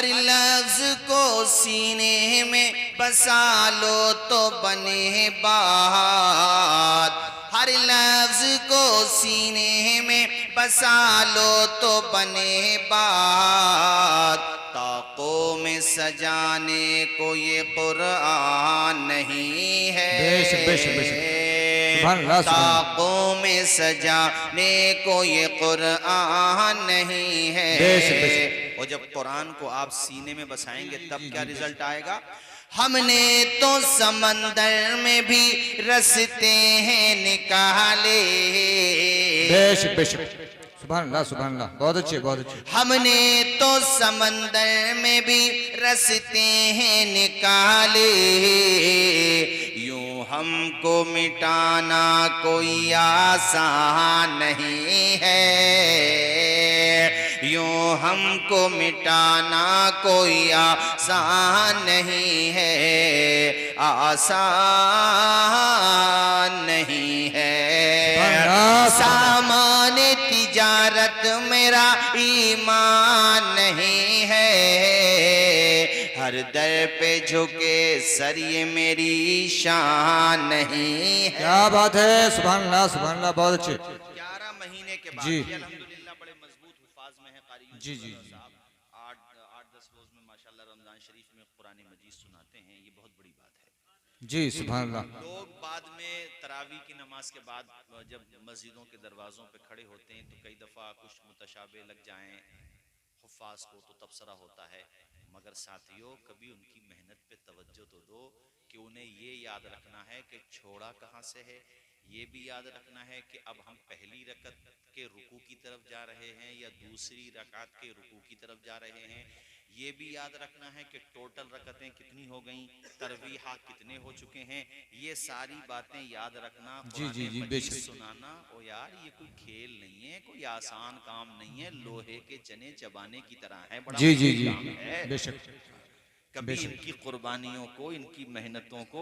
हर लफ्ज को सीने में बसा लो तो बने बात, हर लफ्ज को सीने में बसा लो तो बने बात। ताक़ों में सजाने को ये कुरान नहीं है, ताक़ों में सजाने को ये कुरान नहीं है। और जब कुरान को आप सीने में बसाएंगे तब क्या रिजल्ट आएगा? हमने तो समंदर में भी रस्ते हैं निकाले। सुभान अल्लाह, सुभान अल्लाह, बहुत अच्छे, बहुत अच्छे। हमने तो समंदर में भी रस्ते हैं निकाले, यूं हमको मिटाना कोई आसान नहीं है, यूं हमको मिटाना कोई आसान नहीं है, आसान नहीं है। सामान तिजारत मेरा ईमान नहीं है, हर दर पे झुके सर ये मेरी शान नहीं है। क्या बात है, सुभान अल्लाह, सुभान अल्लाह, बहुत अच्छे। 11 महीने के बाद जी अल्हम्दुलिल्लाह बड़े मजबूत हुफाज में है कारी जी जी 8-10 रोज में माशाल्लाह रमजान शरीफ में कुरान मजीद सुनाते हैं, ये बहुत बड़ी बात है जी, सुभान अल्लाह। लोग बाद में तरावी की नमाज के बाद जब मस्जिदों के दरवाज़ों पे खड़े होते हैं तो कई दफ़ा कुछ मुतशाबे लग जाएं हुफ़ाज़ को तो तबसरा होता है, मगर साथियों कभी उनकी मेहनत पे तवज्जो तो दो कि उन्हें ये याद रखना है कि छोड़ा कहाँ से है, ये भी याद रखना है कि अब हम पहली रकत के रुकू की तरफ जा रहे हैं या दूसरी रकात के रुकू की तरफ जा रहे हैं, ये भी याद रखना है कि टोटल रकतें कितनी हो गईं, तरवीहा कितने हो चुके हैं, ये सारी बातें याद रखना। जी जी जी, बेशक सुनाना ओ यार ये कोई खेल नहीं है, कोई आसान काम नहीं है, लोहे के चने चबाने की तरह है, बड़ा जी जी जी, काम है। बेशक। कभी इनकी कुर्बानियों को, इनकी मेहनतों को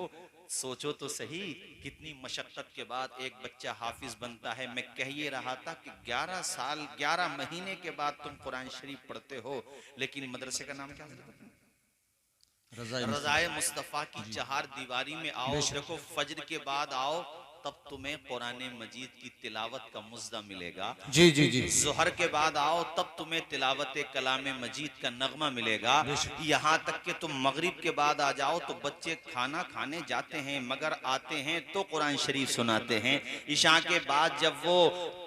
सोचो तो सही, कितनी मशक्कत के बाद एक बच्चा हाफिज बनता है। मैं कह ये रहा था कि 11 साल 11 महीने के बाद तुम कुरान शरीफ पढ़ते हो, लेकिन मदरसे का नाम क्या है? रज़ाए मुस्तफ़ा की चहार दीवारी में आओ, देखो फज्र के बाद आओ तब तुम्हें कुरान मजीद की तिलावत का मुज्जा मिलेगा। जी जी जी। ज़ोहर के बाद आओ तब तुम्हें तिलावत कलाम मजीद का नगमा मिलेगा। यहाँ तक कि तुम मगरिब के बाद आ जाओ तो बच्चे खाना खाने जाते हैं मगर आते हैं तो कुरान शरीफ सुनाते हैं। इशा के बाद जब वो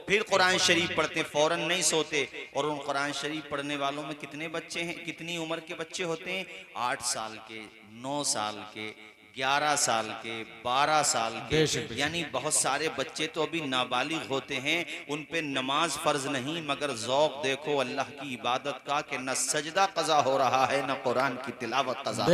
फिर कुरान शरीफ पढ़ते फौरन नहीं सोते, और उन कुरान शरीफ पढ़ने वालों में कितने बच्चे हैं, कितनी उम्र के बच्चे होते हैं? 8 साल के, 9 साल के, 11 साल के, 12 साल के, यानी बहुत सारे बच्चे तो अभी नाबालिग होते हैं, उन पे नमाज फर्ज नहीं मगर ज़ौक़ देखो अल्लाह की इबादत का कि न सजदा कज़ा हो रहा है न कुरान की तिलावत कज़ा।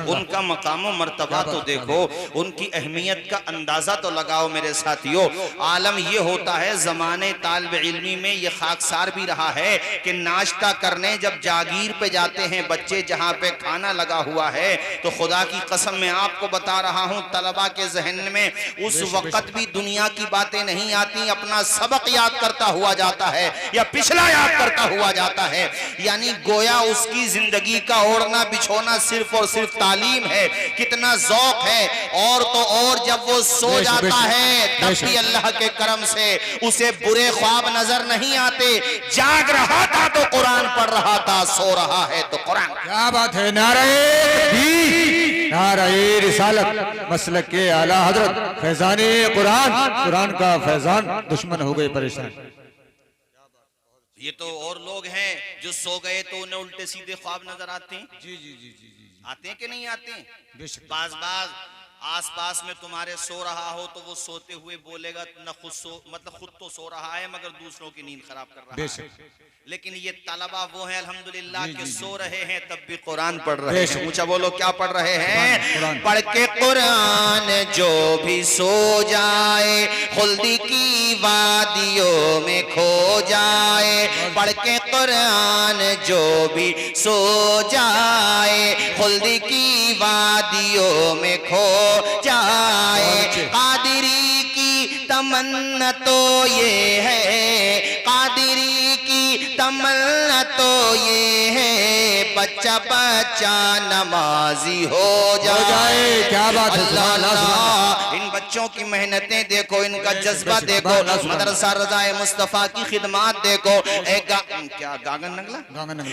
उनका मकाम मर्तबा तो देखो, उनकी अहमियत का अंदाज़ा तो लगाओ मेरे साथियों। आलम ये होता है ज़माने तालिब इल्मी में ये खाकसार भी रहा है कि नाश्ता करने जब जागीर पे जाते हैं बच्चे जहाँ पे खाना लगा हुआ है, तो खुदा की कसम मैं आपको बता रहा हूं तलबा के जहन में उस वक्त भी दुनिया की बातें नहीं आती, अपना सबक याद करता हुआ जाता है या पिछला याद करता हुआ जाता है। यानी गोया उसकी जिंदगी का ओढ़ना बिछोना सिर्फ और सिर्फ तालीम है, कितना ज़ौक़ है। और तो और जब वो सो जाता है तब भी अल्लाह के करम से उसे बुरे ख्वाब नजर नहीं आते। जाग रहा था तो कुरान पढ़ रहा था, सो रहा है तो कुरान। क्या बात है, नारे नारे रिसालत, मसलक के आला हजरत, फैजाने कुरान, कुरान का फैजान, दुश्मन हो गए परेशान। ये तो और लोग हैं जो सो गए तो उन्हें उल्टे सीधे ख्वाब नजर आते हैं। जी जी जी जी जी, आते हैं कि नहीं आते हैं? बेशक। बाज आस पास में तुम्हारे सो रहा हो तो वो सोते हुए बोलेगा न खुद सो, मतलब खुद तो सो रहा है मगर दूसरों की नींद खराब कर रहा है। लेकिन ये तलबा वो है अल्हम्दुलिल्लाह के सो रहे हैं तब भी कुरान पढ़ रहे हैं। ऊंचा बोलो, क्या पढ़ रहे हैं? पढ़ के कुरान जो भी सो जाए खुल्दी की वादियों में खो जाए। पढ़ के कुरान जो भी सो जाए खुल्दी की वादियों में खो जाए। कादिरी की तमन्ना तो ये है, कादिरी की तमन्ना तो ये है, बच्चा बच्चा नमाजी हो जाए। क्या बात है, अल्लाह अल्लाह। इन बच्चों की मेहनतें देखो, इनका जज्बा देखो, मदरसा रज़ाए मुस्तफा की खिदमत देखो। एक क्या गागन नगला,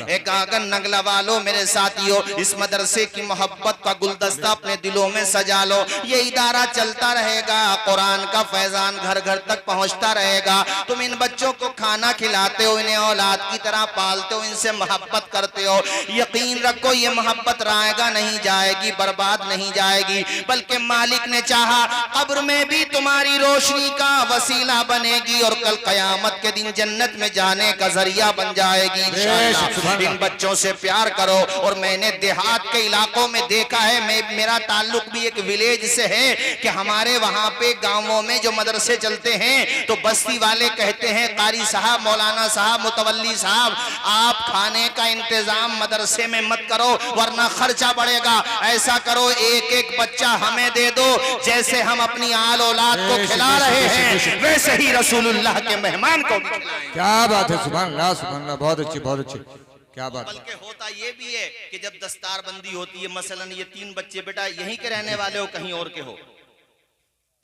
एक गागन नगला वालों मेरे साथियों, इस मदरसे की मोहब्बत का गुलदस्ता अपने दिलों में सजा लो। ये इदारा चलता रहेगा, कुरान का फैजान घर घर तक पहुंचता रहेगा। तुम इन बच्चों को खाना खिलाते हो, इन्हें औलाद की तरह पालते हो, इनसे मोहब्बत करते हो। यकीन रखो ये मोहब्बत रायगा नहीं जाएगी, बर्बाद नहीं जाएगी, बल्कि मालिक ने चाहा कब्र में भी तुम्हारी रोशनी का वसीला बनेगी और कल कयामत के दिन जन्नत में जाने का जरिया बन जाएगी इंशाअल्लाह। इन बच्चों से प्यार करो। और मैंने देहात के इलाकों में देखा है, मेरा ताल्लुक भी एक विलेज से है कि हमारे वहां पे गांवों में जो मदरसे चलते हैं तो बस्ती वाले कहते हैं कारी साहब, मौलाना साहब, मुतवल्ली साहब, आप खाने का इंतजाम मदरसे में मत करो वरना खर्चा बढ़ेगा। ऐसा करो एक एक बच्चा हमें दे दो, जैसे हम अपनी आल औलाद को खिला रहे हैं वैसे ही रसूलुल्लाह के मेहमान को भी खिलाएंगे। क्या बात है, सुभान अल्लाह, सुभान अल्लाह, बहुत अच्छी, बहुत अच्छी, क्या बात। बल्कि होता ये भी है कि जब दस्तार बंदी होती है, मसलन ये 3 बच्चे बेटा यहीं के रहने वाले हो, कहीं और के हो,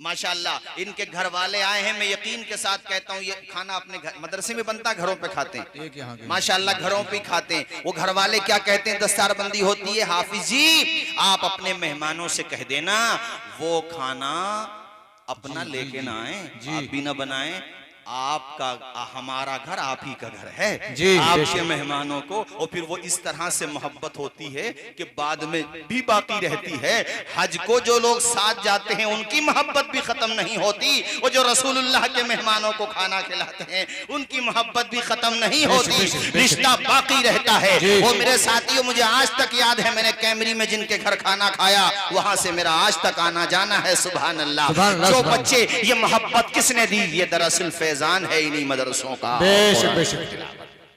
माशाअल्लाह इनके घर वाले आए हैं, मैं यकीन के साथ कहता हूँ ये खाना अपने घर मदरसे में बनता, घरों पे खाते हैं, माशाअल्लाह घरों पे खाते हैं। वो घर वाले क्या कहते हैं, दस्तार बंदी होती है, हाफिज जी आप अपने मेहमानों से कह देना वो खाना अपना लेके ना आए, आप भी ना बनाए, आपका हमारा घर आप ही का घर है जी, आपके मेहमानों को। और फिर वो इस तरह से मोहब्बत होती है कि बाद में भी बाकी रहती है। हज को जो लोग साथ जाते हैं उनकी मोहब्बत भी खत्म नहीं होती, और जो रसूलुल्लाह के मेहमानों को खाना खिलाते हैं उनकी मोहब्बत भी खत्म नहीं होती, रिश्ता बाकी रहता है। वो मेरे साथियों, मुझे आज तक याद है, मैंने कैमरी में जिनके घर खाना खाया वहां से मेरा आज तक आना जाना है। सुभान अल्लाह। जो बच्चे ये मोहब्बत किसने दी, ये दरअसल फैजान है इन्हीं मदरसों का। बेशक बेशक,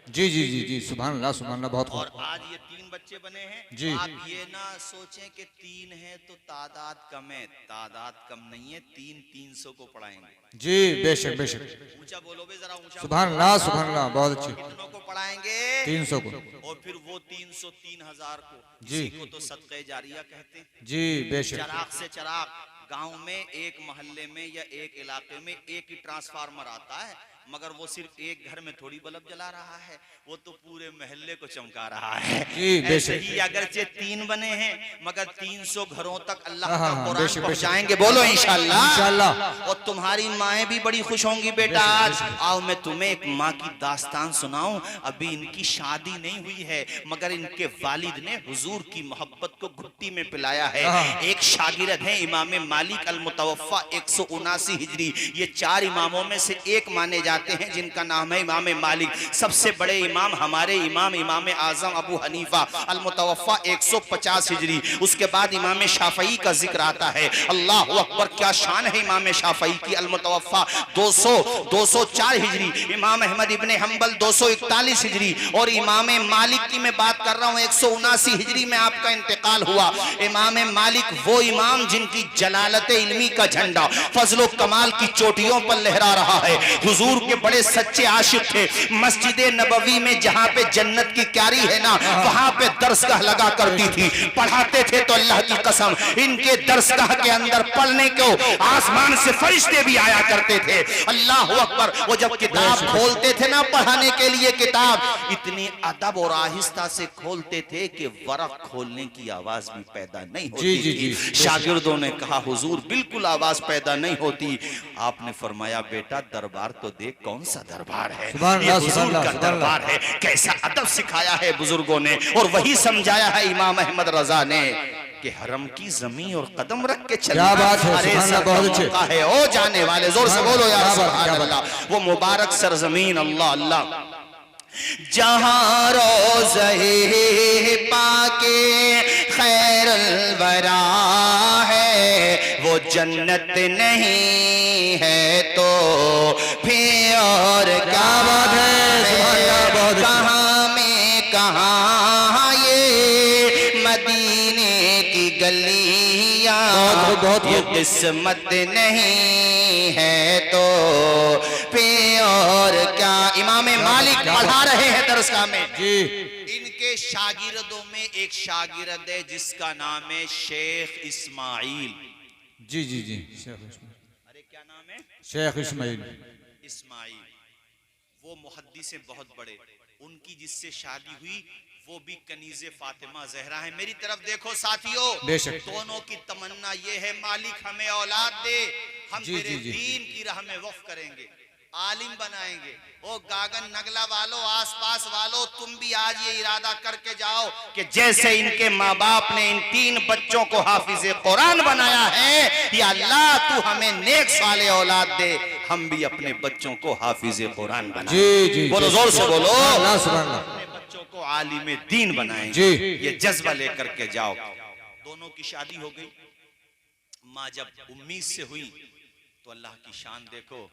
जी जी जी जी, सुभान अल्लाह, सुभान अल्लाह, बहुत। और आज ये 3 बच्चे बने हैं जी। आप ये ना सोचें कि 3 है तो तादाद कम है, तादाद कम नहीं है, 300 को पढ़ाएंगे जी, बेशक बेशक। ऊंचा बोलो बे जरा, ऊंचा। सुभान अल्लाह, सुभान अल्लाह, बहुत अच्छी। कितनों को पढ़ाएंगे? 300 को। और फिर वो 300 3000 को जी को तो सदक़े जारिया कहते हैं जी, बेशक। चराग से चराग, गांव में एक मोहल्ले में या एक इलाके में एक ही ट्रांसफार्मर आता है, मगर वो सिर्फ एक घर में थोड़ी बल्ब जला रहा है, वो तो पूरे मोहल्ले को चमका रहा है। ऐसे ही अगरचे 3 बने हैं मगर 300 घरों तक अल्लाह का कुरान पहुंचाएंगे। बोलो इंशाअल्लाह, इंशाअल्लाह। और तुम्हारी माएं भी बड़ी खुश होंगी बेटा। आज आओ मैं तुम्हें एक माँ की दास्तान सुनाऊं। अभी इनकी शादी नहीं हुई है मगर इनके वालिद ने हुजूर की मोहब्बत को घुट्टी में पिलाया है। एक शागिर्द है इमाम मालिक अल मुतवफ़ा 179 हिजरी, ये 4 इमामों में से एक माने जाते हैं जिनका नाम है इमाम मालिक। सबसे बड़े इमाम हमारे इमाम आजम अबू हनीफा अल मुतवफ़ा 150 हिजरी। उसके बाद इमाम शाफई का जिक्र आता है। अल्लाह अकबर, क्या शान है इमाम शाफई की। अल मुतवफ़ा 204 हिजरी। इमाम अहमद इब्ने हंबल 241 हिजरी। और इमाम मालिक की मैं बात कर रहा हूँ 179 हिजरी में आपका इंतकाल हुआ। इमाम मालिक वो इमाम जिनकी जलालत इल्मी का झंडा फजलो कमाल की चोटियों पर लहरा रहा है। हुजूर के बड़े सच्चे आशिक थे। मस्जिद नबवी में जहां पे जन्नत की क्यारी है ना, वहां पे दरसगाह लगा करती थी। पढ़ाते थे तो अल्लाह की कसम इनके दरसगाह के अंदर पढ़ने को आसमान से फरिश्ते भी आया करते थे। अल्लाह अकबर। वो जब किताब खोलते थे ना पढ़ाने के लिए, किताब इतनी अदब और आहिस्ता से खोलते थे कि वरक खोलने की आवाज भी पैदा नहीं होती थी। शागिर्दों ने कहा हुजूर बिल्कुल आवाज पैदा नहीं होती। आपने फरमाया बेटा दरबार तो देख, कौन सा दरबार है, ये हुजूर का दरबार है। कैसा अदब सिखाया है बुजुर्गों ने और वही समझाया है इमाम अहमद रजा ने कि हरम की जमीन और कदम रख के चलना। क्या बात है, सुभान अल्लाह, बहुत अच्छे है। ओ जाने वाले जोर से बोलो यार सुभान अल्लाह। वो मुबारक सरजमीन अल्लाह अल्लाह जहां रोज़े पाके खैरुल वरा है, वो जन्नत नहीं है तो फिर और क्या बात है। कहाँ में कहाँ ये मदीने की गलियां, ये किस्मत नहीं है तो फिर और क्या। इमाम मालिक पढ़ा रहे हैं दरसगाह में जी। इनके शागिर्दों में एक शागिर्द है जिसका नाम है शेख इस्माइल। जी जी जी, शेख इस्माइल। अरे क्या नाम है? शेख इस्माइल। इस्माइल वो मुहद्दिस हैं बहुत बड़े, उनकी जिससे शादी हुई वो भी कनीज़े फातिमा जहरा है। मेरी तरफ देखो साथियों, दोनों की तमन्ना ये है मालिक हमें औलाद दे, हम तेरे दीन की राह में वक्फ करेंगे, आलिम बनाएंगे। ओ गागन नगला वालों, आसपास वालों, तुम भी आज ये इरादा करके जाओ कि जैसे इनके माँ बाप ने इन 3 बच्चों को हाफिज कुरान बनाया है, या अल्लाह तू हमें नेक साले औलाद दे, हम भी अपने बच्चों को हाफिज कुरान बनाएं। जी जी, बोलो जोर से बोलो, अपने बच्चों को आलिम दीन बनाएंगे। ये जज्बा लेकर के जाओ। दोनों की शादी हो गई। माँ जब उम्मीद से हुई तो अल्लाह की शान देखो,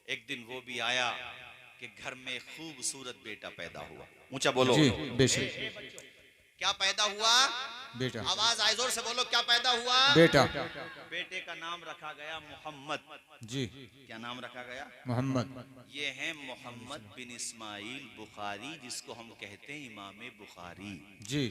एक दिन वो भी आया कि घर में खूबसूरत बेटा पैदा हुआ। ऊंचा बोलो जी, बेशक। क्या पैदा हुआ? बेटा। आवाज आए जोर से बोलो, क्या पैदा हुआ? बेटा। बेटे का नाम रखा गया मोहम्मद। जी। क्या नाम रखा गया? मोहम्मद। ये है मोहम्मद बिन इस्माइल बुखारी, जिसको हम कहते हैं इमाम बुखारी। जी।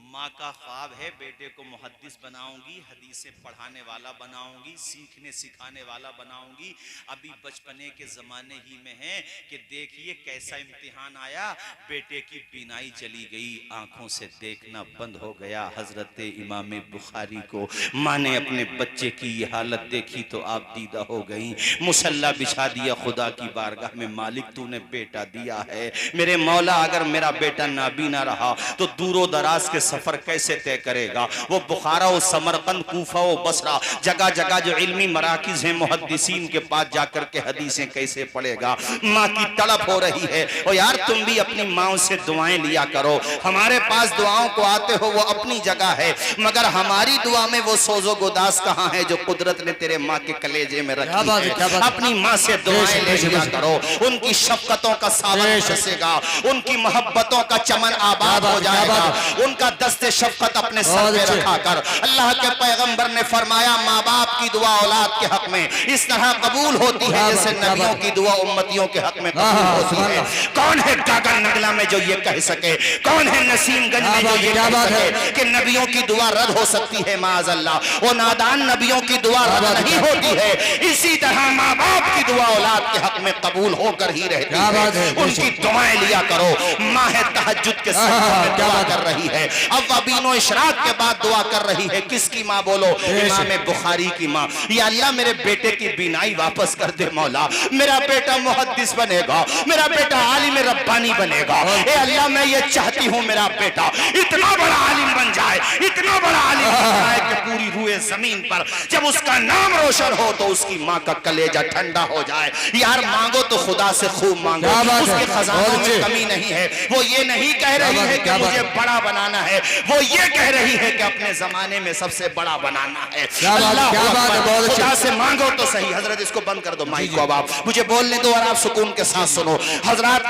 माँ का ख्वाब है बेटे को मुहद्दिस बनाऊंगी, हदीसें पढ़ाने वाला बनाऊंगी, सीखने सिखाने वाला बनाऊंगी। अभी बचपने के ज़माने ही में है कि देखिए कैसा इम्तिहान आया, बेटे की बीनाई चली गई, आंखों से देखना बंद हो गया। हजरत इमाम बुखारी को माँ ने अपने बच्चे की ये हालत देखी तो आप दीदा हो गई। मुसल्ला बिछा दिया खुदा की बारगाह में, मालिक तूने बेटा दिया है, मेरे मौला अगर मेरा बेटा नाबीना रहा तो दूरो दराज के सफर कैसे तय करेगा। वो बुखारा, वो समरकंद, कूफा, वो बसरा, जगह जगह जो इल्मी मराकिज हैं, मुहद्दिसीन के पास जाकर के हदीसें कैसे पढ़ेगा। माँ की तड़प हो रही है। और यार तुम भी अपनी माँ से दुआएं लिया करो। हमारे पास दुआओं को आते हो वो अपनी जगह है, मगर हमारी दुआ में वो सोजो गुदास कहाँ है जो कुदरत ने तेरे माँ के कलेजे में रखी है। अपनी माँ से दुआएं ले लिया करो, उनकी शफकतों का सावन बरसेगा, उनकी मोहब्बतों का चमन आबाद हो जाएगा। उनका दस्ते शफकत अपने सर पे रखा कर। अल्लाह के पैगंबर ने फरमाया माँ बाप की दुआ औलाद के हक में इस तरह कबूल होती है जैसे नबियों की दुआ उम्मतियों के हक में कबूल होती है। कौन है गागन नगला में जो ये कह सके, कौन है नसीमगंज में जो ये कह सके कि नबियों की दुआ रद्द हो सकती है? माअज़ल्लाह, वो नादान नबियों की दुआ रद्द नहीं होती है। इसी तरह माँ बाप की दुआ औलाद के हक में कबूल होकर ही रहती है। उनकी दुआएं लिया करो। माँ है तहज्जुद के साथ दुआ कर रही है, अव्वाबीनो इशराक के बाद दुआ कर रही है। किसकी माँ बोलो? इमाम बुखारी की माँ। या अल्लाह मेरे बेटे की बीनाई वापस कर दे मौला, मेरा बेटा मुहद्दिस बनेगा, मेरा बेटा आलिम रब्बानी बनेगा। ए अल्लाह मैं ये चाहती हूँ मेरा बेटा इतना बड़ा आलिम बन जाए, इतना बड़ा आलिम बन जाए कि पूरी रूए जमीन पर जब उसका नाम रोशन हो तो उसकी माँ का कलेजा ठंडा हो जाए। यार मांगो तो खुदा से खूब मांगो, उसके खजानों में कमी नहीं है। वो ये नहीं कह रही है कि मुझे बड़ा बनाना है, वो ये कह रही है कि अपने जमाने में सबसे बड़ा बनाना है। अल्लाह खुदा से मांगो तो सही। हजरत इसको बंद कर दो माइक को, अब आप मुझे बोलने दो और आप सुकून के साथ सुनो। हजरत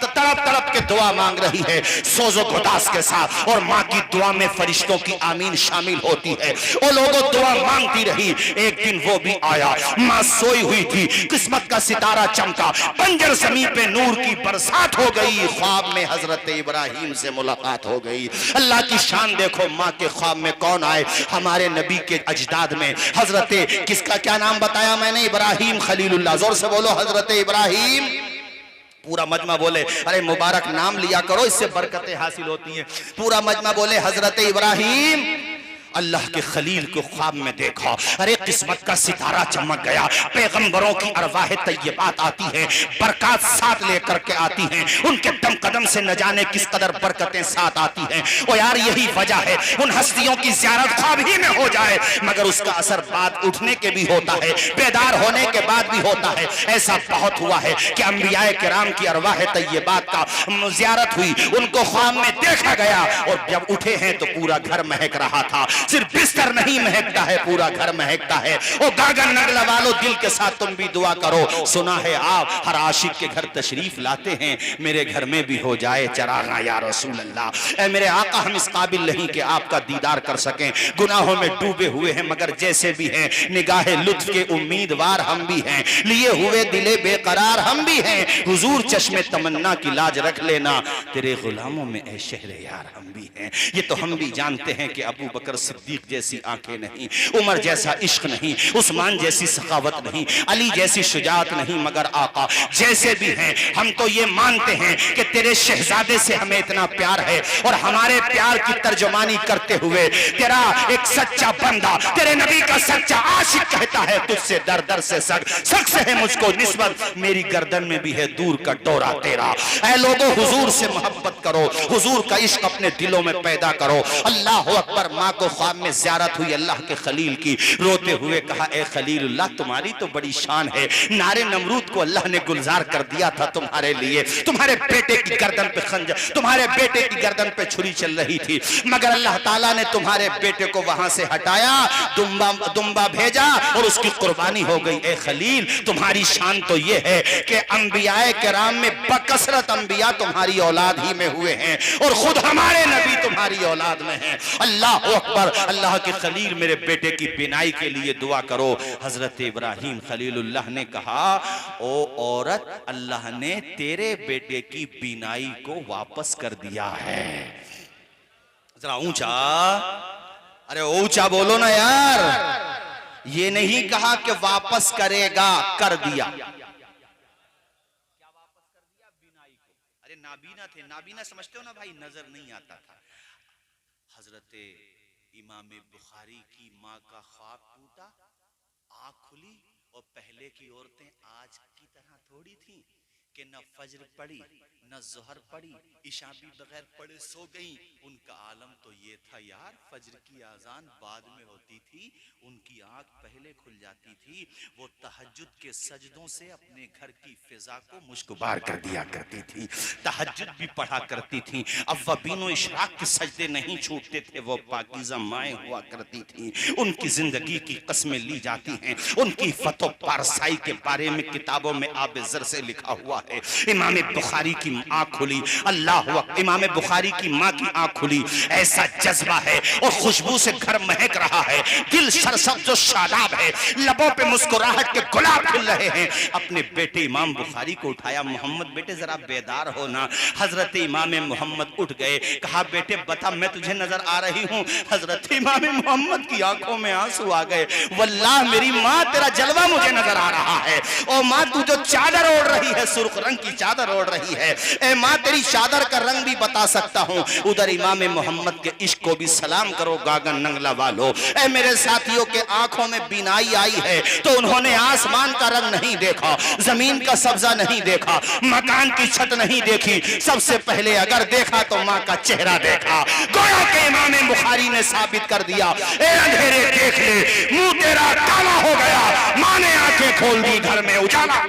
तड़प तड़प के दुआ मांग रही है सोजो गुदास के साथ, और माँ की दुआ में फरिश्तों की आमीन शामिल होती है। वो लोगों दुआ मांगती रही। एक दिन वो भी आया, माँ सोई हुई थी, किस्मत का सितारा चमका, बंजर ज़मीन पे नूर की बरसात हो गई। ख्वाब में हजरत इब्राहिम से मुलाकात हो गई। अल्लाह की शान देखो, माँ के ख्वाब में कौन आए? हमारे नबी के अजदाद में हजरत, किसका क्या नाम बताया मैंने? इब्राहिम खलीलुल्लाह। जोर से बोलो हजरत इब्राहिम। पूरा मजमा बोले अरे मुबारक नाम लिया करो, इससे बरकतें हासिल होती हैं। पूरा मजमा बोले हजरत इब्राहिम। अल्लाह के खलील को ख्वाब में देखा, अरे किस्मत का सितारा चमक गया, पैगंबरों की अरवाह तय्यबात आती है, बरकत साथ लेकर के आती हैं, उनके दम कदम से न जाने किस कदर बरकतें साथ आती हैं। और यार यही वजह है उन हस्तियों की ज़ियारत ख्वाब ही में हो जाए मगर उसका असर बाद उठने के भी होता है, बेदार होने के बाद भी होता है। ऐसा बहुत हुआ है कि अंबियाए किराम की अरवाह तय्यबात का ज़ियारत हुई, उनको ख्वाब में देखा गया और जब उठे हैं तो पूरा घर महक रहा था। सिर्फ बिस्तर नहीं महकता है, पूरा घर महकता है। ओ गागन नगला वालों, दिल के साथ तुम भी दुआ करो। सुना है आप हर आशिक के घर तशरीफ लाते हैं, मेरे घर में भी हो जाए चरागा या रसूल अल्लाह। ए मेरे आका, हम इस काबिल नहीं कि आपका दीदार कर सकें, गुनाहों में डूबे हुए हैं, मगर जैसे भी हैं निगाहे लुत्फ के उम्मीदवार हम भी हैं, लिए हुए दिले बेकरार हम भी हैं। हुजूर चश्मे तमन्ना की लाज रख लेना, तेरे गुलामों में ऐ शहरे यार हम भी हैं। ये तो हम भी जानते हैं कि अबू बकर सिद्दीक जैसी आंखें नहीं, उमर जैसा इश्क नहीं, उस्मान जैसी सखावत नहीं, अली जैसी शुजाअत नहीं, मगर आका जैसे भी हैं हम तो ये मानते हैं कि तेरे शहजादे से हमें इतना प्यार है, और हमारे प्यार की तर्जुमानी करते हुए तेरा एक सच्चा बंदा, तेरे नबी का सच्चा आशिक कहता है, तुझसे दर दर से सख्त से है मुझको निस्बत, मेरी गर्दन में भी है दूर का डोरा तेरा। ऐ लोगों, हुजूर से मोहब्बत करो, हुजूर का इश्क अपने दिलों में पैदा करो। अल्लाह अकबर। माँ को ख्वाब में ज़ियारत हुई अल्लाह के खलील की, रोते हुए कहा, ए खलीलुल्लाह, तुम्हारी तो बड़ी शान है, नारे नमरूद को अल्लाह ने गुलजार कर दिया था तुम्हारे लिए, तुम्हारे बेटे की गर्दन पे खंजर, तुम्हारे बेटे की गर्दन पे छुरी चल रही थी, मगर अल्लाह ताला ने तुम्हारे बेटे को वहां से हटाया, दुम्बा भेजा और उसकी कुर्बानी हो गई। ए खलील, तुम्हारी शान तो ये है कि अंबियाए किराम में बकसरत अंबिया तुम्हारी औलाद ही में हुए हैं, और खुद हमारे नबी तुम्हारी औलाद में हैं। अल्लाह अकबर। अल्लाह के खलील, मेरे बेटे की बिनाई के लिए दुआ करो। हजरत इब्राहिम खलीलुल्लाह ने कहा, ओ औरत, अल्लाह ने तेरे बेटे की बिनाई को वापस कर दिया है। जरा ऊंचा, अरे ऊंचा बोलो ना यार। ये नहीं कहा कि वापस करेगा, कर दिया। अरे नाबीना थे, नाबीना समझते हो ना भाई, नजर नहीं आता था। हजरत इमाम बुखारी की माँ का ख्वाब टूटा, आँख खुली, और पहले की औरतें आज की तरह थोड़ी थी कि न फज्र पड़ी न जोहर पड़ी, इशा भी बगैर पढ़े सो गई। उनका आलम तो ये था यार, फज्र की आजान बाद में होती थी, उनकी आंख पहले खुल जाती थी, वो तहज्जुद के सजदों से अपने घर की फिजा को मुश्कुबार कर दिया करती थी, तहज्जुद भी पढ़ा करती थी। अव्वबीनो इशराक के सजदे नहीं छूटते थे, वो पाकीज़ा माएँ हुआ करती थी। उनकी जिंदगी की कस्में ली जाती हैं, उनकी फतो पारसाई के बारे में किताबों में आब-ए-ज़र से लिखा हुआ है। इमाम बुखारी की आंख खुली, अल्लाह अकबर, इमाम बुखारी की माँ की आंख खुली, ऐसा जज्बा है और खुशबू से घर महक रहा है, दिल सरसब्ज़ और शादाब है, लबों पे मुस्कुराहट के गुलाब खिल रहे हैं। अपने बेटे इमाम बुखारी को उठाया, मोहम्मद बेटे जरा बेदार हो ना। हजरत इमाम मोहम्मद उठ गए, कहा, बेटे बता, मैं तुझे नजर आ रही हूँ। हजरत इमाम मोहम्मद की आंखों में आंसू आ गए, वल्लाह मेरी माँ, तेरा जलवा मुझे नजर आ रहा है। ओ माँ, तू जो चादर ओढ़ रही है, सुर्ख रंग की चादर ओढ़ रही है, ए माँ, तेरी चादर का रंग भी बता सकता हूँ। उधर इमाम मोहम्मद के इश्क को भी सलाम करो गागन नंगला वालों। ए मेरे साथियों के आंखों में बीनाई आई है तो उन्होंने आसमान का रंग नहीं देखा, जमीन का सब्जा नहीं देखा, मकान की छत नहीं देखी, सबसे पहले अगर देखा तो माँ का चेहरा देखा। गोया के इमाम बुखारी ने साबित कर दिया, ए अंधेरे देख ले, मुंह तेरा काला हो गया। माँ ने आंखें खोल दी, घर में उजाला।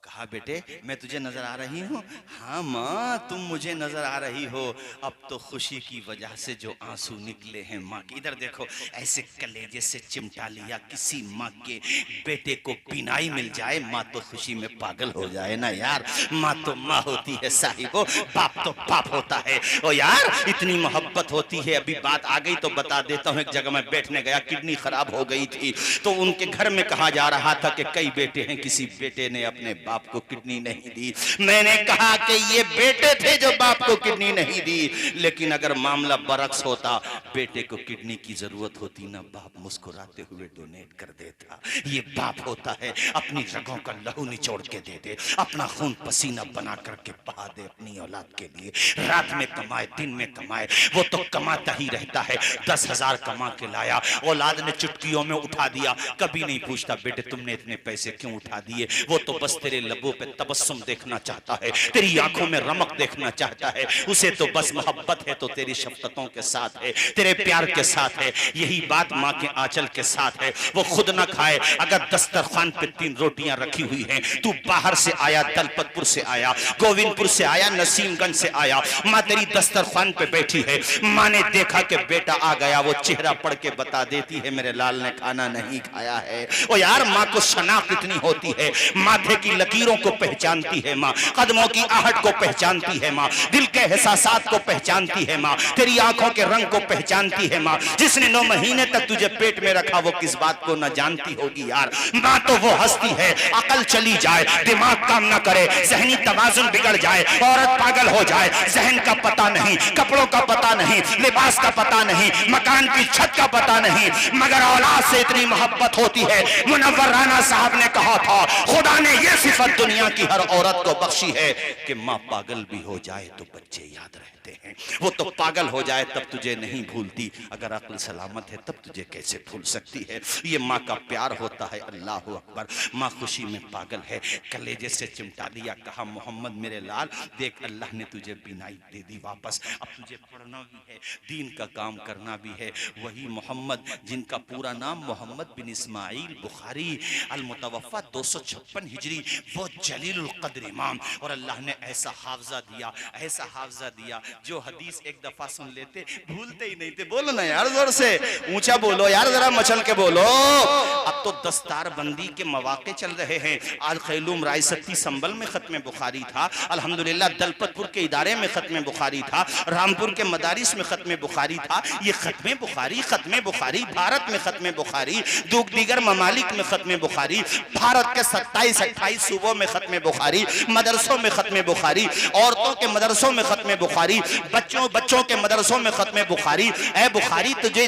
कहा, बेटे मैं तुझे नजर आ रही हूँ? हाँ माँ, तुम मुझे नजर आ रही हो। अब तो खुशी की वजह से जो आंसू निकले हैं माँ के, इधर देखो, ऐसे कलेजे से चिमटा लिया। किसी माँ के बेटे को बीनाई मिल जाए, माँ तो खुशी में पागल हो जाए ना यार। माँ तो माँ होती है साहिबो, बाप तो बाप होता है। ओ यार, इतनी मोहब्बत होती है। अभी बात आ गई तो बता देता हूँ। एक जगह मैं बैठने गया, किडनी खराब हो गई थी, तो उनके घर में कहा जा रहा था कि कई बेटे हैं, किसी बेटे ने अपने बाप को किडनी नहीं दी। मैंने कहा कि ये बेटे थे जो बाप को किडनी नहीं दी, लेकिन अगर मामला बरक्स होता, बेटे को किडनी की जरूरत होती ना, बाप मुस्कुराते हुए डोनेट कर देता। ये बाप होता है, अपनी रगों का लहू निचोड़ के दे दे, अपना खून पसीना बना करके बहा दे अपनी औलाद के लिए। रात में कमाए, दिन में कमाए, वो तो कमाता ही रहता है। 10,000 कमा के लाया, औलाद ने चुटकियों में उठा दिया, कभी नहीं पूछता बेटे तुमने इतने पैसे क्यों उठा दिए। वो तो बस तेरे लबों पे तबस्सुम देखना चाहता है, तेरी आंखों में रमक देखना चाहता है। उसे तो बस मोहब्बत है तो तेरी शफकतों के साथ है, तेरे प्यार के साथ है। यही बात माँ के आंचल के साथ है। वो खुद ना खाए, अगर दस्तरखान पे 3 रोटियां रखी हुई हैं, तू बाहर से आया, दलपतपुर से आया, गोविंदपुर से आया, नसीमगंज से आया, माँ तेरी दस्तरखान पे बैठी है, माँ ने देखा कि बेटा आ गया, वो चेहरा पढ़ के बता देती है मेरे लाल ने खाना नहीं खाया है। ओ यार, माँ को शनाख्त इतनी होती है, माथे की लकीरों को पहचानती है माँ, कदमों की आहट को पहचानती है माँ, दिल के एहसासात को पहचानती है माँ, तेरी आंखों के रंग को पहचानती है माँ। जिसने 9 महीने तक तुझे पेट में रखा वो किस बात को न जानती होगी यार। माँ तो वो हस्ती है, अकल चली जाए, दिमाग काम न करे, ज़हनी तवाज़ुन बिगड़ जाए, औरत पागल हो जाए, ज़हन का पता नहीं, कपड़ों का पता नहीं, लिबास का पता नहीं, मकान की छत का पता नहीं, मगर औलाद से इतनी मोहब्बत होती है। मुनव्वर राना साहब ने कहा था, खुदा ने ये सिफत दुनिया की हर औरत को बख्शी है कि माँ पागल भी हो जाए तो बच्चे याद रहते हैं। वो तो पागल हो जाए तब तुझे नहीं भूलती, अगर अक्ल सलामत है तब तुझे कैसे भूल सकती है। ये माँ का प्यार होता है। अल्लाह अकबर। माँ खुशी में पागल है, कलेजे से चिमटा दिया, कहा मोहम्मद मेरे लाल देख, अल्लाह ने तुझे बीनाई दे दी वापस, अब तुझे पढ़ना भी है, दीन का काम करना भी है। वही मोहम्मद जिनका पूरा नाम मोहम्मद बिन इस्माइल बुखारी अल मुतवफ़ा 256 हिजरी, वो जलीलुल कद्र इमाम, और अल्लाह ने ऐसा हाफजा दिया, ऐसा हाफजा दिया, जो हदीस एक दफा सुन लेते भूलते ही नहीं थे। बोलो ना यार, जोर से ऊंचा बोलो यार, जरा मचल के बोलो। अब तो दस्तार बंदी के मौके चल रहे हैं। आज खैलूम रायसती संबल में खत्म बुखारी था, अल्हम्दुलिल्लाह दलपतपुर के इदारे में खत्म बुखारी था, रामपुर के मदारिस में खत्म बुखारी था। ये खत्म बुखारी भारत में खत्म बुखारी, दीगर ममालिक में खत्म बुखारी, भारत के 27-28 सूबों में खत्म बुखारी, मदरसों में खत्म बुखारी, औरतों के मदरसों में खत्म बुखारी, बच्चों के मदरसों में खत्म बुखारी। ऐ बुखारी, तुझे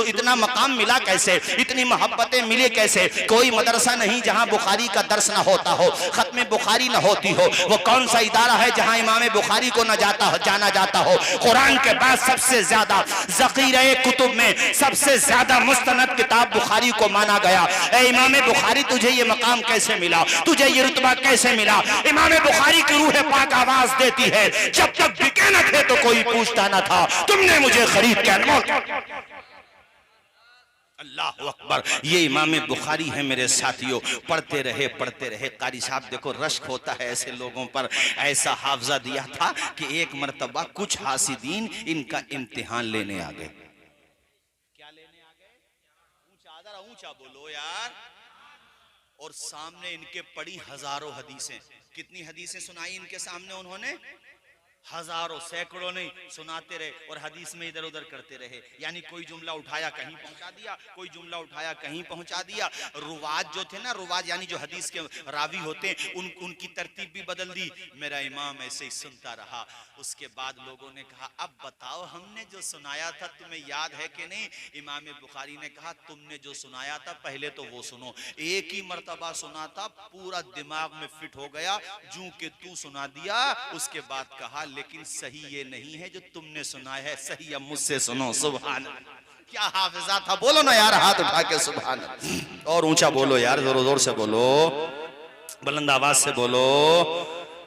इतना मकाम मिला कैसे, इतनी मोहब्बतें मिली कैसे? कोई मदरसा नहीं जहां बुखारी का दर्स ना होता हो, खत्म बुखारी ना होती हो। वो कौन सा इदारा है जहां इमाम बुखारी को न जाना जाता हो? कुरान के बाद सबसे ज्यादा ज़ख़ीरे कुतुब में सबसे ज्यादा मुस्तनद किताब बुखारी को माना गया। ऐ इमाम बुखारी, तुझे ये मकाम कैसे मिला, तुझे ये रुतबा कैसे मिला? इमाम बुखारी की रूह पाक आवाज देती है, जब तक बिके न थे तो कोई पूछता न था, तुमने मुझे खरीद के अनमोल। अल्लाह अकबर। ये इमाम बुखारी है मेरे साथियों। पढ़ते रहे कारी साहब, देखो रश्क होता है ऐसे लोगों पर। ऐसा हाफजा दिया था कि एक मर्तबा कुछ हासिदीन इनका इम्तिहान लेने आ गए। क्या लेने आ गए? ऊंचा बोलो यार। और सामने इनके पड़ी हजारों हदीसें। कितनी हदीसें सुनाई इनके सामने उन्होंने? हजारों, सैकड़ों नहीं, सुनाते रहे और हदीस में इधर उधर करते रहे। यानी कोई जुमला उठाया कहीं पहुंचा दिया, कोई जुमला उठाया कहीं पहुंचा दिया। रुवाज जो थे ना, रुवाज यानी जो हदीस के रावी होते हैं, उनकी तरतीब भी बदल दी। मेरा इमाम ऐसे ही सुनता रहा। उसके बाद लोगों ने कहा, अब बताओ हमने जो सुनाया था तुम्हें याद है कि नहीं? इमाम बुखारी ने कहा, तुमने जो सुनाया था पहले तो वो सुनो। एक ही मर्तबा सुना था, पूरा दिमाग में फिट हो गया, जूं के तू सुना दिया। उसके बाद कहा, लेकिन सही ये नहीं है जो तुमने सुना है, सही अब मुझसे सुनो। सुभान अल्लाह, क्या हाफिजा था। बोलो ना यार, हाथ उठा के सुभान अल्लाह। और ऊंचा बोलो यार, जोर जोर से बोलो, बुलंद आवाज से बोलो।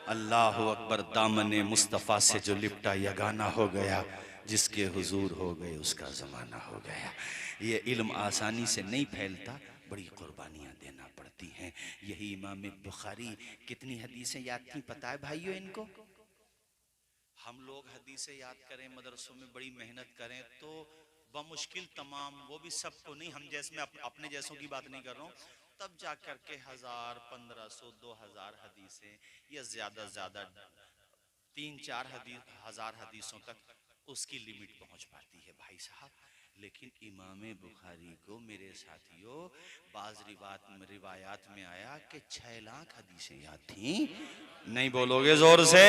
अल्लाह अकबर। दामने मुस्तफा से जो लिपटा यगाना हो गया, जिसके हुजूर हो गए उसका जमाना हो गया। ये इल्म आसानी से नहीं फैलता, बड़ी कुर्बानियां देना पड़ती हैं। यही इमाम बुखारी, कितनी हदीसें याद थी पता है भाइयों इनको? हम लोग हदीसें याद करें, मदरसों में बड़ी मेहनत करें तो बमुश्किल तमाम, वो भी सबको नहीं, हम जैसे, मैं अपने जैसों की बात नहीं कर रहा हूँ, तब जा करके 1000, 1500, 2000 हदीसें या ज्यादा 3-4 हजार हदीसों तक उसकी लिमिट पहुंच पाती है भाई साहब। लेकिन इमाम बुखारी को मेरे साथियों बाज रिवायात में आया कि 6 लाख हदीसें याद थी। नहीं बोलोगे जोर से?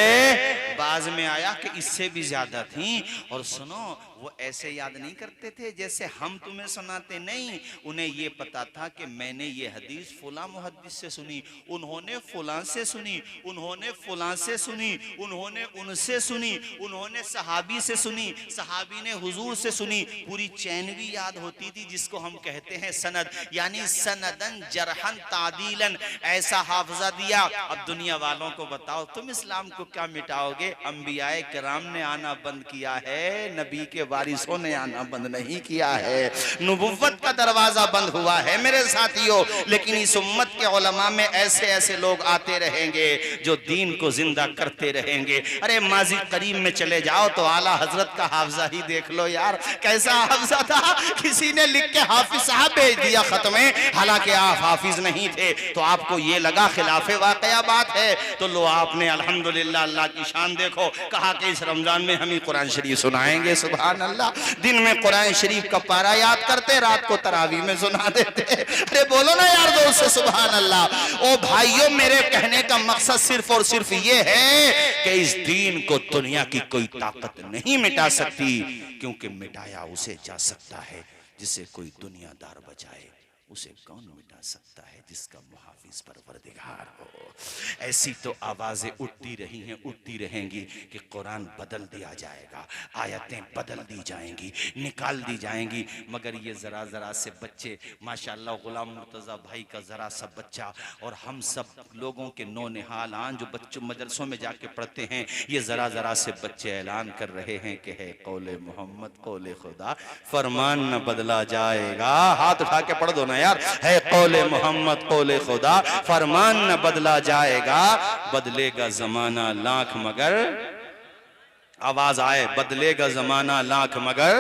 बाज में आया कि इससे भी ज्यादा थी। और सुनो, वो ऐसे याद नहीं करते थे जैसे हम तुम्हें सुनाते, नहीं, उन्हें ये पता था कि मैंने ये हदीस फुला मुहद्दिस से सुनी, उन्होंने फुला से सुनी, उन्होंने फुला से सुनी, उन्होंने उनसे सुनी, उन्होंने सहाबी से सुनी, सहाबी ने हुजूर से सुनी। पूरी चैनवी याद होती थी, जिसको हम कहते हैं सनद, यानी सनदन जरहन तादीलन, ऐसा हाफजा दिया। अब दुनिया वालों को बताओ तुम इस्लाम को क्या मिटाओगे? अंबियाए किराम ने आना बंद किया है, नबी के वारिसों ने आना बंद नहीं किया है। नबुव्वत का दरवाजा बंद हुआ है मेरे साथियों, लेकिन इस उम्मत के उलमा में ऐसे ऐसे लोग आते रहेंगे जो दीन को जिंदा करते रहेंगे। अरे माजी करीब में चले जाओ तो आला हजरत का हाफजा ही देख लो यार, कैसा हाफजा था। किसी ने लिख के हाफिज साहब भेज दिया खत में, हालांकि आप हाफिज नहीं थे, तो आपको ये लगा खिलाफे वाकया बात है, तो लो आपने अल्हम्दुलिल्लाह, अल्लाह की शान देखो, कहा कि इस रमजान में हम ही कुरान शरीफ सुनाएंगे। सुभान अल्लाह, दिन में कुरान शरीफ का पारा याद करते, रात को तरावी में सुना देते। अरे बोलो ना यार दो से सुभान अल्लाह। ओ भाइयों, मेरे कहने का मकसद सिर्फ और सिर्फ ये है कि इस दीन को दुनिया की कोई ताकत नहीं मिटा सकती, क्योंकि मिटाया उसे जा सकता है जिसे कोई दुनियादार बचाए, उसे कौन मिटा सकता है जिसका मुहाफिज परवरदिगार हो। ऐसी तो आवाजें उठती रही हैं, उठती रहेंगी कि कुरान बदल दिया जाएगा, आयतें बदल दी जाएंगी, निकाल दी जाएंगी, मगर ये जरा जरा से बच्चे, माशाल्लाह गुलाम मुर्तजा भाई का जरा सा बच्चा और हम सब लोगों के नौनिहाल आन जो बच्चों मदरसों में जाके पढ़ते हैं, ये जरा जरा से बच्चे ऐलान कर रहे हैं कि है कौले मोहम्मद कौले खुदा, फरमान न बदला जाएगा। हाथ उठा के पढ़ दो ना यार, है कौले मोहम्मद कौले खुदा, फरमान न बदला जाएगा, बदलेगा जमाना लाख मगर, आवाज आए, बदलेगा जमाना लाख मगर,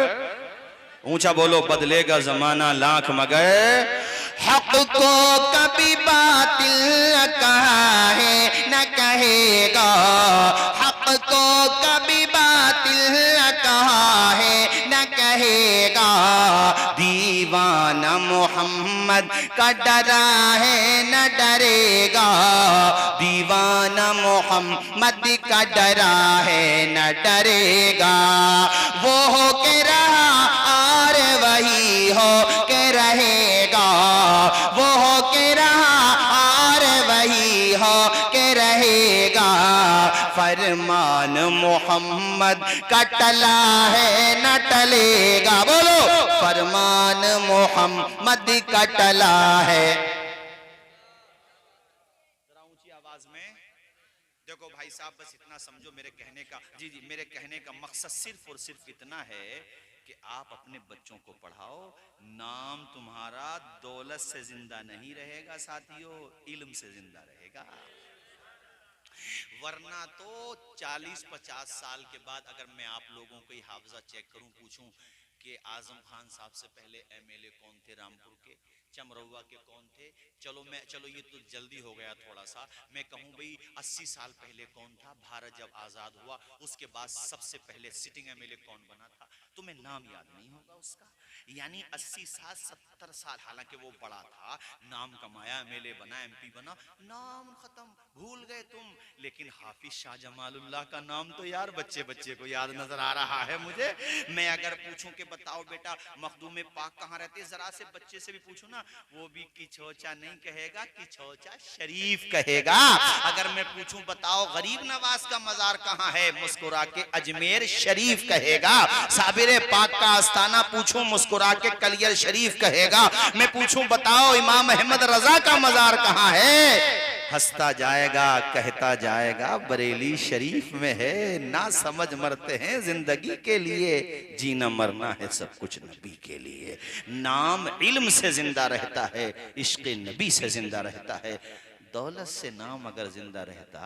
ऊंचा बोलो, बदलेगा जमाना लाख मगर, हक को कभी बातिल न कहा है न कहेगा, हक को कभी बातिल न कहा है न कहेगा, दीवाना मोहम्मद का डरा है न डरेगा, दीवाना मोहम्मद का डरा है न डरेगा, वो हो के रहा और वही हो के रहेगा, वो हो के रहा और वही हो के रहेगा, फरमान मोहम्मद का टला है न टलेगा, बोलो फरमान मोहम्मद का टला है। जरा ऊंची आवाज में देखो भाई साहब, बस इतना समझो मेरे कहने का, जी जी मेरे कहने का मकसद सिर्फ और सिर्फ इतना है कि आप अपने बच्चों को पढ़ाओ। नाम तुम्हारा दौलत से जिंदा नहीं रहेगा साथियों, इल्म से जिंदा रहेगा। वरना तो 40-50 साल के बाद अगर मैं आप लोगों को हाफजा चेक करूं, पूछूं कि आजम खान साहब से पहले एमएलए कौन थे रामपुर के, चमरौवा के कौन थे, चलो ये तो जल्दी हो गया थोड़ा सा, मैं कहूं भाई 80 साल पहले कौन था, भारत जब आजाद हुआ उसके बाद सबसे पहले सिटिंग एमएलए कौन बना था, तुम्हें नाम याद नहीं होगा उसका। यानी 80 साल 70 साल, हालांकि वो बड़ा था, नाम कमाया, एमएलए बना, एमपी बना, नाम खत्म, भूल गए तुम। लेकिन हाफिज शाह जमालुल्लाह का नाम तो यार बच्चे बच्चे को याद नजर आ रहा है मुझे। मैं अगर पूछूं कि बताओ बेटा मखदूम पाक कहाँ रहते, जरा से बच्चे से भी पूछूं ना, वो भी किछोचा नहीं कहेगा, किछोचा शरीफ कहेगा। अगर मैं पूछूं बताओ गरीब नवाज का मजार कहाँ है, मुस्कुरा के अजमेर शरीफ कहेगा। साबिर पाक का आस्थाना पूछूं, मुस्कुरा के कलियर शरीफ कहेगा। मैं पूछूं बताओ इमाम अहमद रजा का मजार कहाँ है, हंसता जाएगा कहता जाएगा बरेली शरीफ में है। ना समझ मरते हैं जिंदगी के लिए, जीना मरना है सब कुछ नबी के लिए। नाम इल्म से जिंदा रहता है, इश्क़ नबी से जिंदा रहता है। दौलत से नाम अगर जिंदा रहता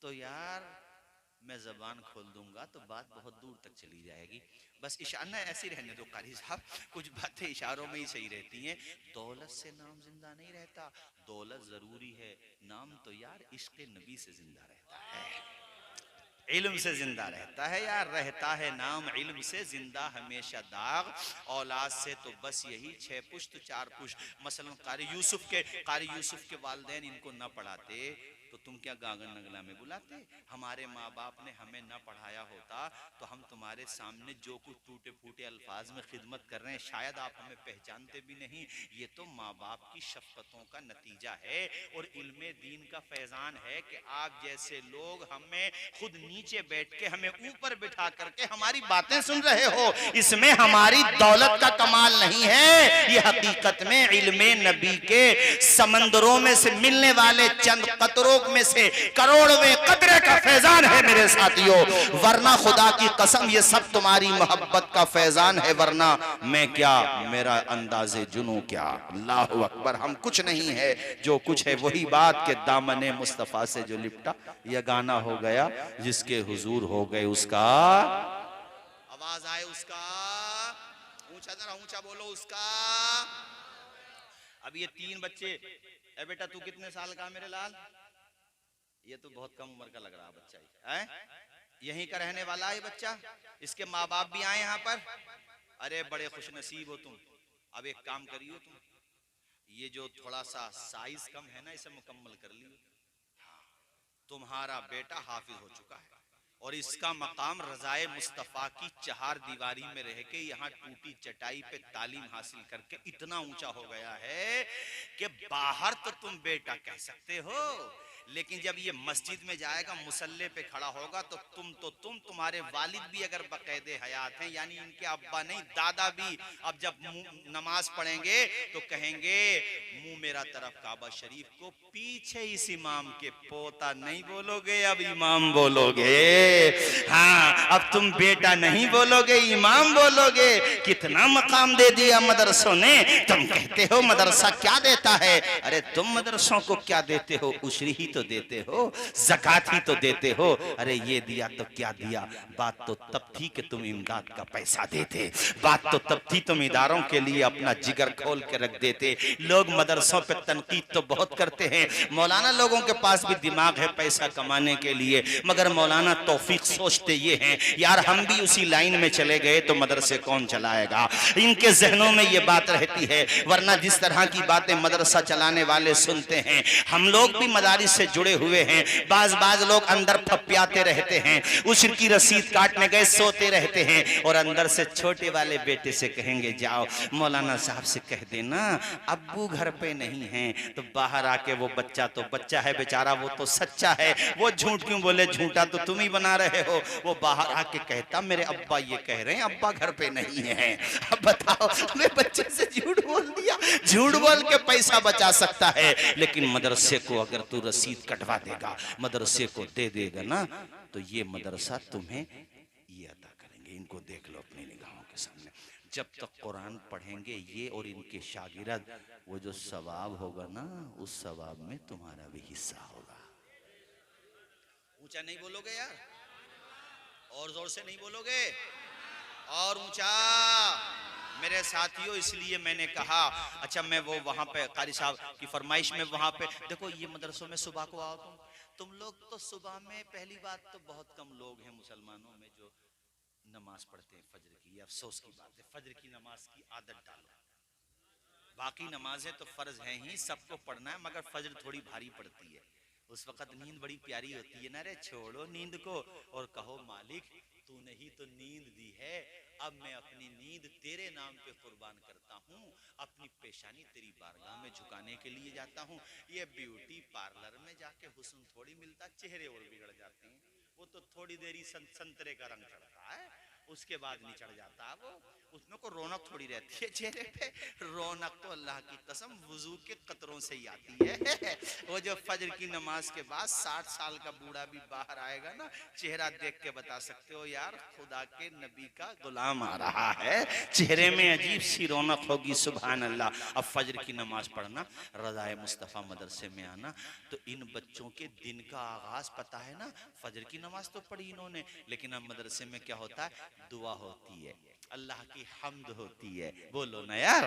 तो यार मैं जबान खोल दूंगा तो बात बहुत दूर तक चली जाएगी। बस इशारा ऐसे रहने दो कारी साहब, कुछ बातें इशारों में ही सही रहती हैं। दौलत से नाम जिंदा नहीं रहता, दौलत जरूरी है, नाम तो यार इश्क़ नबी से जिंदा रहता है, इल्म से जिंदा रहता है यार, रहता है नाम इल्म से जिंदा हमेशा दाग। औलाद से तो बस यही 6 पुश्त 4 पुश्त। मसलन कारी यूसुफ के वालिदैन इनको न पढ़ाते तो तुम क्या गागन नगला में बुलाते? हमारे माँ बाप ने हमें न पढ़ाया होता तो हम तुम्हारे सामने जो कुछ टूटे फूटे अल्फाज में खिदमत कर रहे हैं शायद आप हमें पहचानते भी नहीं। ये तो माँ बाप की शफ़क़तों का नतीजा है। और इल्मे दीन का का फैजान है कि आप जैसे लोग हमें खुद नीचे बैठ के हमें ऊपर बिठा करके हमारी बातें सुन रहे हो। इसमें हमारी दौलत का कमाल नहीं है, ये हकीकत में इल्मे नबी के समंदरों में से मिलने वाले चंद कतरों में से करोड़वें कतरे का फैजान है मेरे साथियों। वरना खुदा की कसम ये सब तुम्हारी मोहब्बत का फैजान है, वरना मैं क्या, मेरा अंदाजे जुनू क्या। अल्लाह अकबर। हम कुछ नहीं है, जो कुछ है वही बात के दामने मुस्तफा से जो लिपटा यह गाना हो गया, जिसके हुजूर हो गए उसका, आवाज आए उसका, ऊंचा जरा ऊंचा बोलो उसका। अब ये 3 बच्चे, ए बेटा तू कितने साल का मेरे लाल? ये तो बहुत कम उम्र का लग रहा बच्चा है, यहीं का रहने वाला है बच्चा, इसके माँ बाप भी आए यहाँ पर। अरे बड़े खुशनसीब हो तुम। अब एक काम करियो, तुम ये जो थोड़ा सा साइज कम है ना, इसे मुकम्मल कर लियो। हाँ, तुम्हारा बेटा हाफिज हो चुका है और इसका मकाम रज़ाए मुस्तफ़ा की 4 दीवारी में रह के यहाँ टूटी चटाई पे तालीम हासिल करके इतना ऊंचा हो गया है कि बाहर तो तुम बेटा कह सकते हो, लेकिन जब ये मस्जिद में जाएगा, मुसल्ले पे खड़ा होगा, तो तुम्हारे वालिद भी अगर बकायदे हयात हैं, यानी इनके अब्बा नहीं दादा भी, अब जब नमाज पढ़ेंगे तो कहेंगे मुंह मेरा तरफ काबा शरीफ को, पीछे इस इमाम के पोता नहीं बोलोगे, अब इमाम बोलोगे। हाँ, अब तुम बेटा नहीं बोलोगे, इमाम बोलोगे। कितना मकाम दे दिया मदरसों ने। तुम कहते हो मदरसा क्या देता है, अरे तुम मदरसों को क्या देते हो? उशरी ही तो देते हो, ज़कात ही तो देते हो। अरे ये दिया तो क्या दिया, बात तो तब थी कि तुम इमदाद का पैसा देते, बात तो तब थी तुम इदारों के लिए अपना जिगर खोल के रख देते। लोग मदरसों पे तनकीद तो बहुत करते हैं, मौलाना लोगों के पास भी दिमाग है पैसा कमाने के लिए, मगर मौलाना तौफीक सोचते ये हैं यार हम भी उसी लाइन में चले गए तो मदरसे कौन चलाएगा। इनके जहनों में ये बात रहती है, वरना जिस तरह की बातें मदरसा चलाने वाले सुनते हैं, हम लोग भी मदारिस से जुड़े हुए हैं। बाज लोग अंदर फप्याते रहते हैं, उश्र की रसीद काटने गए सोते रहते हैं, और अंदर से छोटे वाले बेटे से कहेंगे जाओ मौलाना साहब से कह देना अब्बू घर पे नहीं है, तो बाहर आके वो बच्चा तो बच्चा है बेचारा, वो तो सच्चा है, वो झूठ क्यों बोले, झूठा तो तुम ही बना रहे हो। वो बाहर आके कहता मेरे अब्बा ये कह रहे हैं अब्बा घर पे नहीं है। अब बताओ, मैं बच्चे से झूठ बोल दिया। झूठ बोल के पैसा बचा सकता है, लेकिन मदरसे को अगर तू रसीद कटवा देगा, मदरसे को दे देगा ना, तो ये मदरसा तुम्हें ये अता करेंगे। इनको देख लो अपनी निगाहों के सामने, जब तक कुरान पढ़ेंगे ये और इनके शागिर्द, वो जो सवाब होगा ना, उस सवाब में तुम्हारा भी हिस्सा होगा। ऊंचा नहीं बोलोगे यार, और जोर से नहीं बोलोगे, और ऊंचा मेरे साथियों। इसलिए मैंने कहा अच्छा मैं वो वहां पे कारी साहब की फरमाइश में वहां पे देखो, ये मदरसों में सुबह को आओ तुम लोग तो सुबह में, पहली बात तो बहुत कम लोग हैं मुसलमानों में जो नमाज पढ़ते हैं फजर की। ये अफसोस की बात है, फजर की नमाज की आदत डालो। बाकी नमाजें तो फर्ज हैं ही, सबको पढ़ना है, मगर फजर थोड़ी भारी पड़ती है। उस वक्त नींद बड़ी प्यारी होती है ना, रे छोड़ो नींद को और कहो मालिक तूने ही तो नींद दी है, अब मैं अपनी नींद तेरे नाम पे कुर्बान करता हूँ, अपनी पेशानी तेरी बारगाह में झुकाने के लिए जाता हूँ। ये ब्यूटी पार्लर में जाके हुस्न थोड़ी मिलता, चेहरे और बिगड़ जाते हैं। वो तो थोड़ी देरी संतरे का रंग चढ़ता है, उसके बाद नहीं चढ़ जाता, वो उसमें को रौनक थोड़ी रहती है चेहरे पे। रौनक तो अल्लाह की कसम वुजू के कतरों से ही आती है। वो जो फजर की नमाज के बाद 60 साल का बूढ़ा भी बाहर आएगा ना, चेहरा देख के बता सकते हो यार खुदा के नबी का गुलाम आ रहा है, चेहरे में अजीब सी रौनक होगी। सुभान अल्लाह। अब फजर की नमाज पढ़ना, रज़ाए मुस्तफ़ा मदरसे में आना, तो इन बच्चों के दिन का आगाज पता है ना। फजर की नमाज तो पढ़ी इन्होंने, लेकिन अब मदरसे में क्या होता है, दुआ होती है, अल्लाह की हम्द होती है। बोलो ना यार,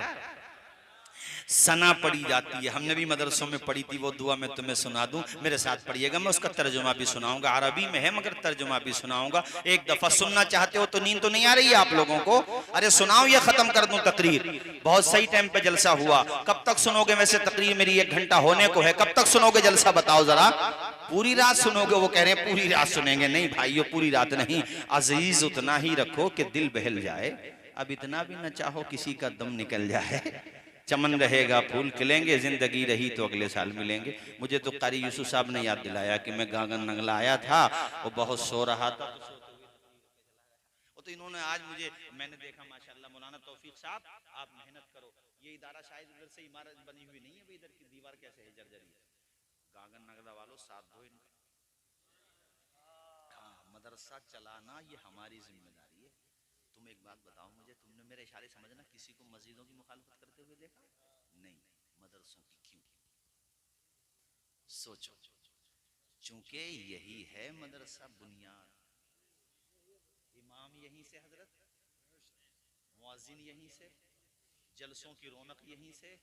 सना पढ़ी जाती है। हमने भी मदरसों में पढ़ी थी, वो दुआ मैं तुम्हें सुना दूं, मेरे साथ पढ़िएगा, मैं उसका तर्जुमा भी सुनाऊंगा। अरबी में है मगर तर्जुमा भी सुनाऊंगा। एक दफा सुनना चाहते हो तो नींद तो नहीं आ रही है आप लोगों को? अरे सुनाओ, ये खत्म कर दूं तकरीर। बहुत सही टाइम पे जलसा हुआ। कब तक सुनोगे? वैसे तकरीर मेरी 1 घंटा होने को है, कब तक सुनोगे जलसा बताओ जरा? पूरी रात सुनोगे? वो कह रहे हैं पूरी रात सुनेंगे। नहीं भाइयों, पूरी रात नहीं, अजीज उतना ही रखो कि दिल बहल जाए। अब इतना भी न चाहो किसी का दम निकल जाए। चमन रहेगा फूल खिलेंगे, जिंदगी रही तो अगले साल मिलेंगे। मुझे तो कारी यूसुफ साहब ने याद दिलाया कि मैं गागन नंगला आया था, वो बहुत सो रहा था, तो इन्होंने आज मुझे, मैंने देखा माशाल्लाह मौलाना तौफीक साहब आप मेहनत करो, ये इदारा शायद इधर से इमारत बनी हुई नहीं है, इधर की दीवार कैसे है जर्जरी है। गागन नगला वालों साथ दो इनका। हाँ, मदरसा चलाना ये हमारी जिम्मेदारी है। तुम एक बात बताओ मुझे, तुमने मेरे इशारे समझना, किसी को मस्जिदों की मुखालफत करते हुए देखा? नहीं, मदरसों की क्यों? सोचो, चूंकि यही है मदरसा बुनियाद। इमाम यहीं से, हजरत मुअज्जिन यहीं से, जलसों की रौनक यहीं से,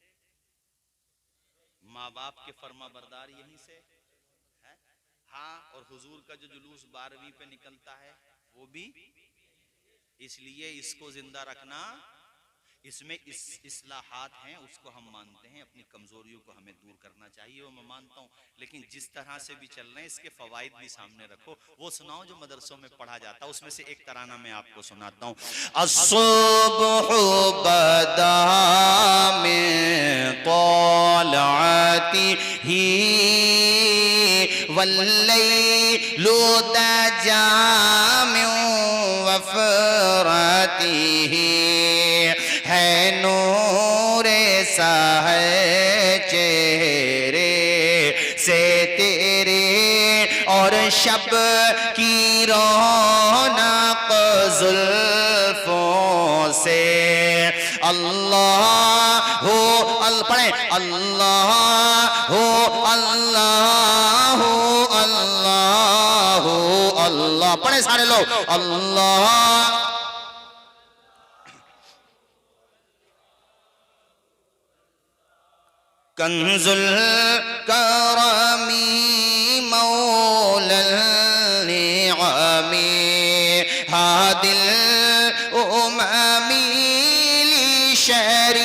माँ बाप के फर्मा बरदार यहीं से है। हाँ, और हुजूर का जो जुलूस 12वीं पे निकलता है वो भी, इसलिए इसको जिंदा रखना, इसमें इस्लाहात हैं, उसको हम मानते हैं, अपनी कमजोरियों को हमें दूर करना चाहिए, वो मैं मानता हूँ। लेकिन जिस तरह से भी चल रहे हैं इसके फवाइद भी सामने रखो। वो सुनाओ जो मदरसों में पढ़ा जाता है, उसमें से एक तराना मैं आपको सुनाता हूँ। अस्सुब्हु बदा मिन तलअतिही वल्लैलु दजा मिन वफ़रतिही, है नूरे साहे चेहरे से तेरे, और शब की रौनक जुल्फों से। अल्लाह हो पढ़े, अल्लाह हो अल्लाह हो अल्लाह हो अल्लाह, पढ़े सारे लोग, अल्लाह। कंजुल करमी मौलल निअमी हादिल उममी ली शरीअतिही,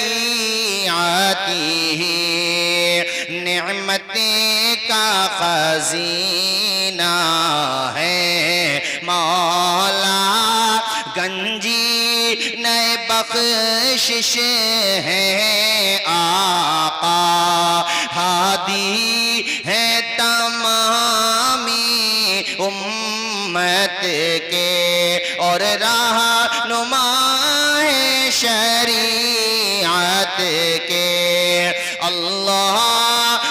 नेमते का खजीना है मौला, गंजी नए बख्शिश है आका, हादी है तमामी उम्मत के, और रहनुमा है शरीअत के। अल्लाह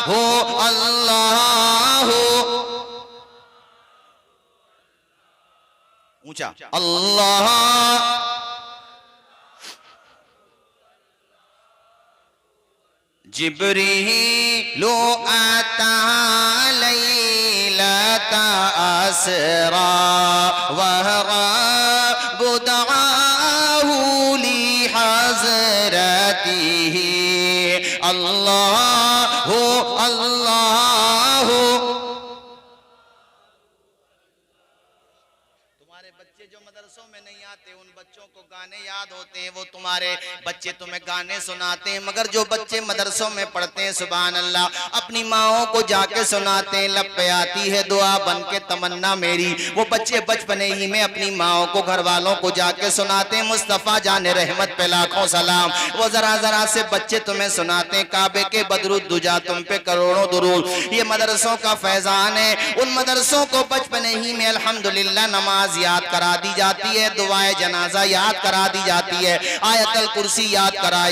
हो अल्लाह हो, ऊंचा अल्लाह। जिब्रीलो आता लैलता असरा वह दुआहु ली हज़रतिही, अल्लाह हो अल्लाह हो। तुम्हारे बच्चे जो मदरसों में नहीं आते, उन बच्चों को गाने याद होते हैं, वो तुम्हारे बच्चे तुम्हें गाने सुनाते हैं, मगर जो बच्चे मदरसों में पढ़ते हैं सुभान अल्लाह, अपनी माओं को जाके सुनाते हैं, लब पे आती है दुआ बन के तमन्ना मेरी। वो बच्चे बचपने ही में अपनी माओं को, घर वालों को जाके सुनाते हैं, मुस्तफ़ा जाने रहमत पे लाखों सलाम। वो जरा जरा से बच्चे तुम्हें सुनाते हैं, काबे के बदरुद्दुजा तुम पे करोड़ों दुरूद। ये मदरसों का फैजान है। उन मदरसों को बचपने ही में अल्हम्दुलिल्लाह नमाज याद करा दी जाती है, दुआए जनाजा याद करा दी जाती है, आयतल कुर्सी याद करा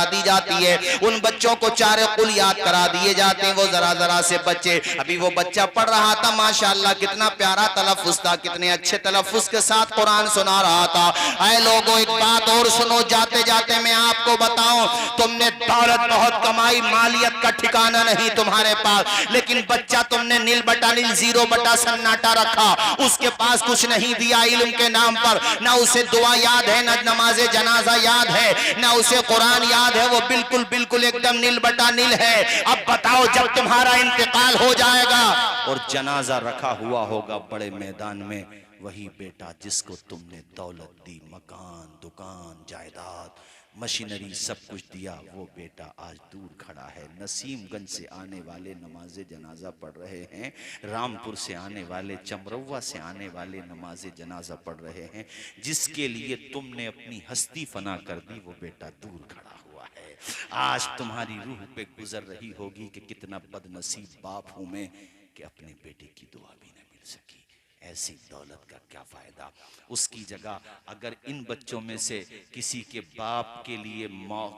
दी जाती है। उन बच्चों को चार कुल याद करा दिए जाते हैं। वो जरा जरा से बच्चे, अभी वो बच्चा पढ़ रहा था माशाअल्लाह, कितना प्यारा तलफ्फुज़ था, कितने अच्छे तलफ्फुज़ के साथ कुरान सुना रहा था। ऐ लोगों, एक बात और सुनो, जाते जाते मैं आपको बताऊं, तुमने दौलत बहुत कमाई, मालियत का ठिकाना नहीं तुम्हारे पास, लेकिन बच्चा तुमने नील बटा नील, जीरो बटा सन्नाटा रखा, उसके पास कुछ नहीं दिया इल्म के नाम पर, ना उसे दुआ याद है, ना नमाज जनाजा याद है, ना उसे कुरान याद है, वो बिल्कुल बिल्कुल एकदम नील बटा नील है। अब बताओ, जब तुम्हारा इंतकाल हो जाएगा और जनाजा रखा हुआ होगा बड़े मैदान में, वही बेटा जिसको तुमने दौलत दी, मकान, दुकान, जायदाद, मशीनरी सब कुछ दिया, वो बेटा आज दूर खड़ा है। नसीमगंज से आने वाले नमाज जनाजा पढ़ रहे हैं, रामपुर से आने वाले, चमरौवा से आने वाले नमाज जनाजा पढ़ रहे हैं। जिसके लिए तुमने अपनी हस्ती फना कर दी, वो बेटा दूर खड़ा हुआ है। आज तुम्हारी रूह पे गुजर रही होगी कि कितना बदनसीब बाप हूं मैं कि अपने बेटे की दुआ भी न मिल सकी। ऐसी दौलत का क्या फायदा। उसकी जगह अगर इन बच्चों में से किसी के बाप के लिए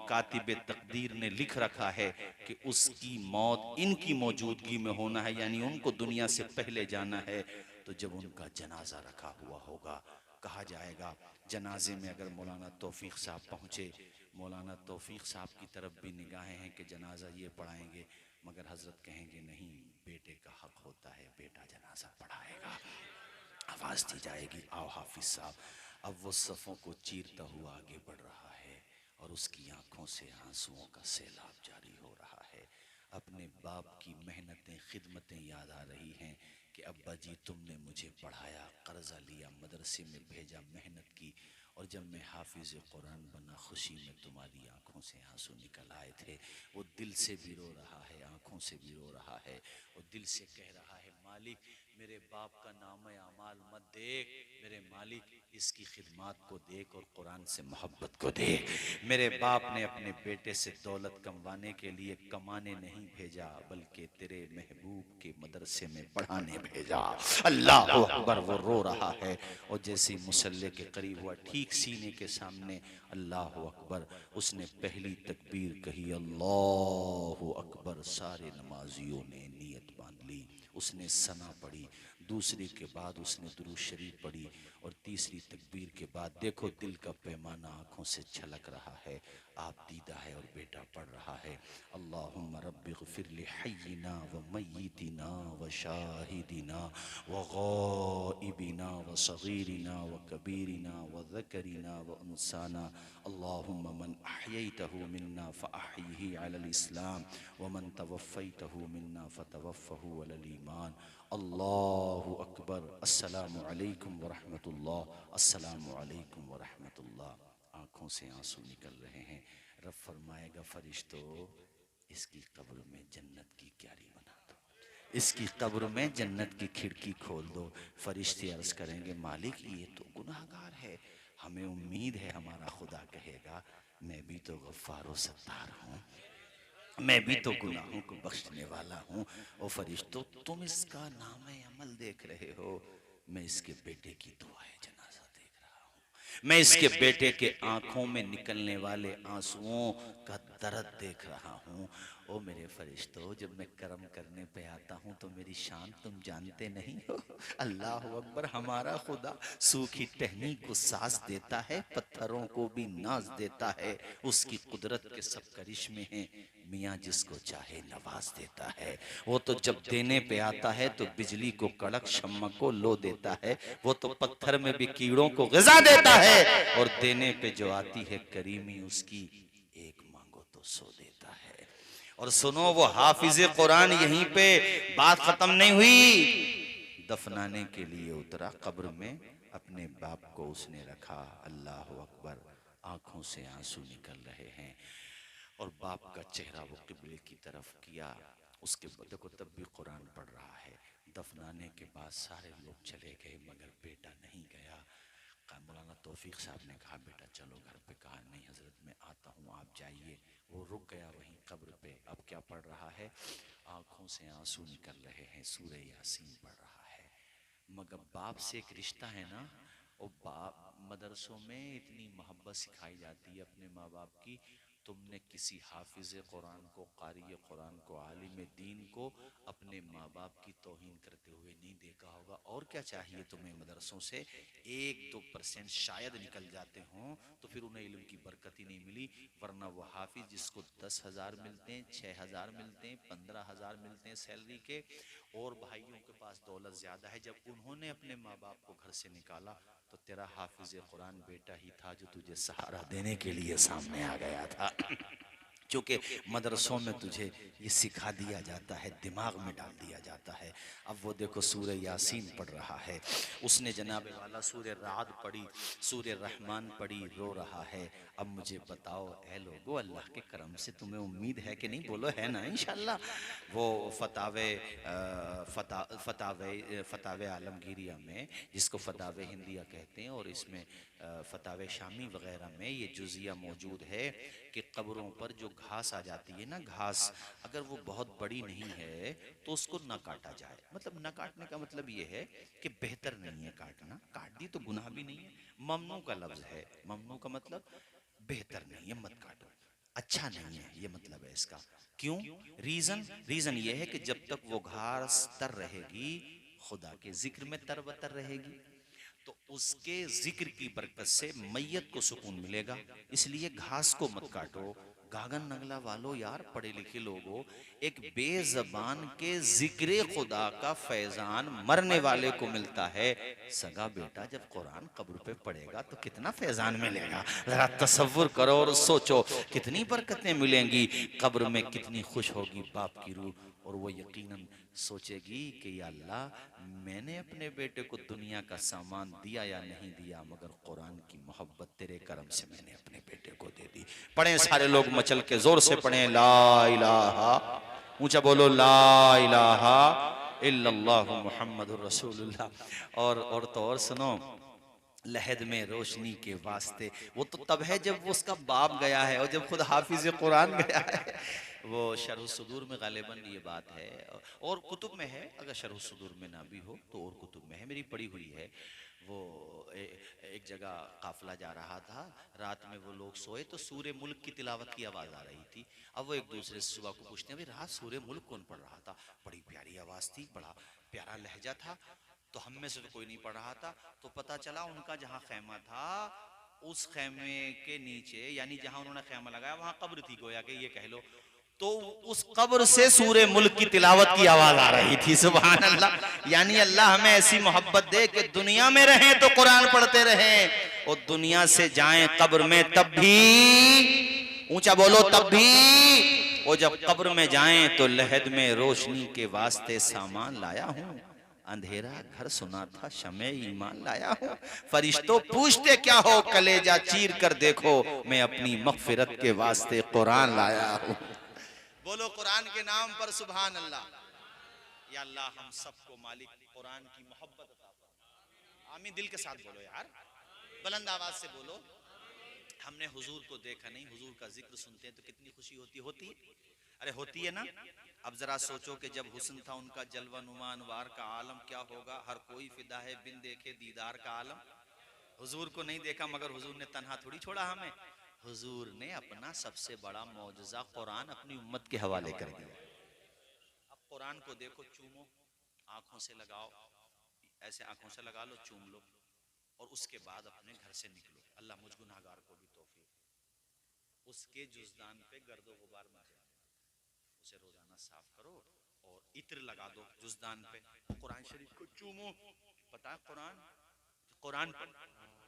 कातिब तकदीर ने लिख रखा है कि उसकी मौत इनकी मौजूदगी में होना है, यानी उनको दुनिया से पहले जाना है, तो जब उनका जनाजा रखा हुआ होगा कहा जाएगा, जनाजे में अगर मौलाना तौफीक साहब पहुंचे, मौलाना तौफीक साहब की तरफ भी निगाहें हैं कि जनाजा ये पढ़ाएंगे, मगर हजरत कहेंगे नहीं, बेटे का हक होता है, बेटा जनाजा पढ़ाएगा। आवाज दी जाएगी, आओ हाफिज साहब। अब वो सफ़ों को चीरता हुआ आगे बढ़ रहा है और उसकी आंखों से आंसुओं का सैलाब जारी हो रहा है। अपने बाप की मेहनतें खिदमतें याद आ रही हैं कि अब्बा जी तुमने मुझे पढ़ाया, कर्जा लिया, मदरसे में भेजा, मेहनत की, और जब मैं हाफिज कुरान बना खुशी में तुम्हारी आंखों से आंसू निकल आए थे। वो दिल से भी रो रहा है, आंखों से भी रो रहा है, और दिल से कह रहा है मालिक मेरे बाप का नाम अमाल मत देख, मेरे मालिक इसकी खिदमत को देख और कुरान से मोहब्बत को देख। मेरे बाप ने अपने बेटे से दौलत कमवाने के लिए कमाने नहीं भेजा, बल्कि तेरे महबूब के मदरसे में पढ़ाने भेजा। अल्लाह अकबर। वो रो रहा है और जैसे मुसल्ले के करीब हुआ, ठीक सीने के सामने अल्लाह अकबर, उसने पहली तकबीर कही, अल्लाह अकबर। सारे नमाजियों ने नियत बांध ली, उसने सना पढ़ी, दूसरी के बाद उसने दुरूद शरीफ पढ़ी, और तीसरी तकबीर के बाद देखो दिल का पैमाना आंखों से छलक रहा है, आप दीदा है और बेटा पढ़ रहा है, अल्लाहुम्मा रब्बिग़फिर लि हय्यिना व मय्यितिना व शाहिदिना व गाइबिना व सगीरिना व कबीरिना व ज़करिना व उनसाना, अल्लाहुम्मा मन अहयैतहु मिन्ना फ़अहयिही अलल इस्लाम व मन तवफ़्फ़ैतहु मिन्ना फ़तवफ़्फ़हु अलल ईमान। अल्लाहु अकबर। अस्सलामु अलैकुम व रहमतुल्लाह, अस्सलामु अलैकुम व रहमतुल्लाह। आँखों से आंसू निकल रहे हैं। रब फरमाएगा फरिश्तों, इसकी कब्र में जन्नत की क्यारी बना दो, इसकी कब्र में जन्नत की खिड़की खोल दो। फरिश्ते अर्ज करेंगे मालिक ये तो गुनाहगार है, हमें उम्मीद है हमारा खुदा कहेगा मैं भी तो गफ्फार व सत्तार हूँ, मैं भी तो गुनाहों को बख्शने वाला हूँ। ओ फरिश्तों तुम इसका नाम अमल देख रहे हो, मैं इसके बेटे की दुआए जनाजा देख रहा हूँ, मैं इसके बेटे के आंखों में निकलने वाले आंसुओं का दर्द देख रहा हूँ। ओ मेरे फरिश्तों, जब मैं कर्म करने पे आता हूँ तो मेरी शान तुम जानते नहीं हो। अल्लाह अकबर। हमारा खुदा सूखी टहनी को साज देता है, पत्थरों को भी नाज देता है, उसकी कुदरत के सब करिश्मे हैं, मियाँ जिसको चाहे नवाज देता है। वो तो जब देने पे आता है तो बिजली को कड़क, शम्मा को लो देता है, वो तो पत्थर में भी कीड़ों को ग़िज़ा देता है, और देने पे जो आती है करीमी उसकी, एक मांगो तो सो देता है। और सुनो, वो हाफिज कुरान यहीं पे बात खत्म नहीं हुई, दफनाने के लिए उतरा कब्र में, अपने बाप को उसने रखा। अल्लाह अकबर। आंखों से आंसू निकल रहे हैं और बाप का चेहरा वो किबले की तरफ किया। उसके देखो तब भी कुरान पढ़ रहा है। दफनाने के बाद सारे लोग चले गए मगर बेटा नहीं गया। मौलाना तौफीक साहब ने कहा बेटा चलो घर पे। कहा नहीं हजरत मैं आता हूँ, आप जाइए। वो रुक गया वहीं कब्र पे। अब क्या पढ़ रहा है? आंखों से आंसू निकल रहे हैं, सूरह यासीन पढ़ रहा है। मगर बाप से एक रिश्ता है ना, और बाप मदरसों में इतनी मोहब्बत सिखाई जाती है अपने माँ बाप की। तुमने किसी हाफिज कुरान को, कारी कुरान को, आलिम दीन को अपने माँ बाप की तौहीन करते हुए नहीं देखा होगा। और क्या चाहिए तुम्हें मदरसों से? 1-2% शायद निकल जाते हों तो फिर उन्हें इल्म की बरकत ही नहीं मिली, वरना वो हाफिज जिसको 10,000 मिलते हैं, 6,000 मिलते हैं, 15,000 मिलते हैं सैलरी के, और भाइयों के पास दौलत ज्यादा है, जब उन्होंने अपने माँ बाप को घर से निकाला तो तेरा हाफिज कुरान बेटा ही था जो तुझे सहारा देने के लिए सामने आ गया था। चूँकि मदरसों में तुझे ये सिखा दिया जाता है, दिमाग में डाल दिया जाता है। अब वो देखो सूरह यासीन पढ़ रहा है, उसने जनाब वाला सूरह राद पढ़ी, सूरह रहमान पढ़ी, रो रहा है। अब मुझे बताओ ऐ लोगो, अल्लाह के करम से तुम्हें उम्मीद है कि नहीं? बोलो है ना इंशाल्लाह। वो फतावे आलमगीरिया में, जिसको फतावे हिंदिया कहते हैं, और इसमें फतावे शामी वगैरह में ये जुजिया मौजूद है कि कब्रों पर जो घास आ जाती है ना, घास अगर वो बहुत बड़ी नहीं है तो उसको ना काटा जाए। मतलब ना काटने का मतलब ये है कि बेहतर नहीं है काटना, काट दी तो गुनाह भी नहीं है। ममनू का लफ्ज है, ममनू का मतलब बेहतर नहीं है, मत काटो, अच्छा नहीं है, ये मतलब है इसका। क्यों? रीजन ये है कि जब तक वो घास तर रहेगी, खुदा के जिक्र में तरबतर रहेगी, तो उसके जिक्र की बरकत से मैयत को सुकून मिलेगा। इसलिए घास को मत काटो। गागन नगला वालों, यार पढ़े लिखे लोगों, एक बेजबान के जिक्र खुदा का फैजान मरने वाले को मिलता है। सगा बेटा जब कुरान कब्र पे पड़ेगा तो कितना फैजान मिलेगा, जरा तसव्वुर करो और सोचो कितनी बरकतें मिलेंगी। कब्र में कितनी खुश होगी बाप की रूह, और वो यकीनन सोचेगी कि या अल्लाह, मैंने अपने बेटे को दुनिया का सामान दिया या नहीं दिया, मगर कुरान की मोहब्बत तेरे करम से मैंने अपने बेटे को दे दी। पढ़े सारे लोग मचल के जोर से पढ़े, ला इलाहा, ऊंचा बोलो, ला इलाहा इल्लल्लाहु मुहम्मदुर रसूलुल्लाह। और तो और सुनो, लहद में रोशनी के वास्ते, वो तो तब है जब वो उसका बाप गया है और जब खुद हाफिज कुरान गया है। वो शरह सुदूर में गालिबन ये बात है, और कुतुब में है, अगर शरह सुदूर में ना भी हो तो और कुतुब में है, मेरी पढ़ी हुई है। वो एक जगह काफिला जा रहा था, रात में वो लोग सोए तो सूरे मुल्क की तिलावत की आवाज़ आ रही थी। अब वो एक दूसरे से सुबह को पूछते हैं, भाई रात सूरे मुल्क कौन पढ़ रहा था? बड़ी प्यारी आवाज़ थी, बड़ा प्यारा लहजा था। तो हम में से तो कोई नहीं पढ़ रहा था। तो पता चला उनका जहाँ खैमा था, उस खैमे के नीचे, यानी जहाँ उन्होंने खैमा लगाया वहाँ कब्र थी, गोया कि ये कह लो। तो उस कब्र से सूरे मुल्क की तिलावत की आवाज आ रही थी। सुभान अल्लाह। यानी अल्लाह हमें ऐसी मोहब्बत दे कि दुनिया में रहें तो कुरान पढ़ते रहें, और दुनिया से जाएं कब्र में तब भी, ऊंचा बोलो, तब भी, और जब कब्र में जाएं तो लहद में रोशनी के वास्ते सामान लाया हूं, अंधेरा घर सुना था शमे ईमान लाया हूं। फरिश्तों पूछते क्या हो, कलेजा चीर कर देखो, मैं अपनी मगफिरत के वास्ते कुरान लाया हूं। बोलो कुरान के नाम पर सुभान अल्लाह। या अल्लाह हम सबको मालिक कुरान की मोहब्बत अता फरमा। आमीन, दिल के साथ बोलो यार, बुलंद आवाज से बोलो। हमने हुजूर को देखा नहीं, हुजूर का जिक्र सुनते हैं तो कितनी खुशी होती है। अरे होती है ना। अब जरा सोचो कि जब हुस्न था उनका जलवा नुमा अनवार का आलम, क्या होगा, हर कोई फिदा है बिन देखे दीदार का आलम। हुजूर को नहीं देखा मगर हुजूर ने तन्हा थोड़ी छोड़ा हमें। हुजूर ने अपना सबसे बड़ा मौजज़ा कुरान अपनी उम्मत के हवाले कर दिया। अब कुरान को देखो, चूमो, आंखों से लगाओ, ऐसे आंखों से लगा लो, चूम लो, और उसके बाद अपने घर से निकलो। अल्लाह मुझ गुनाहगार को भी तौफीक। उसके जुज़दान पे गर्दो गुबार मत जाए, उसे रोजाना साफ करो और इत्र लगा दो जुज़दान पे। कुरान शरीफ को चूमो। पता है कुरान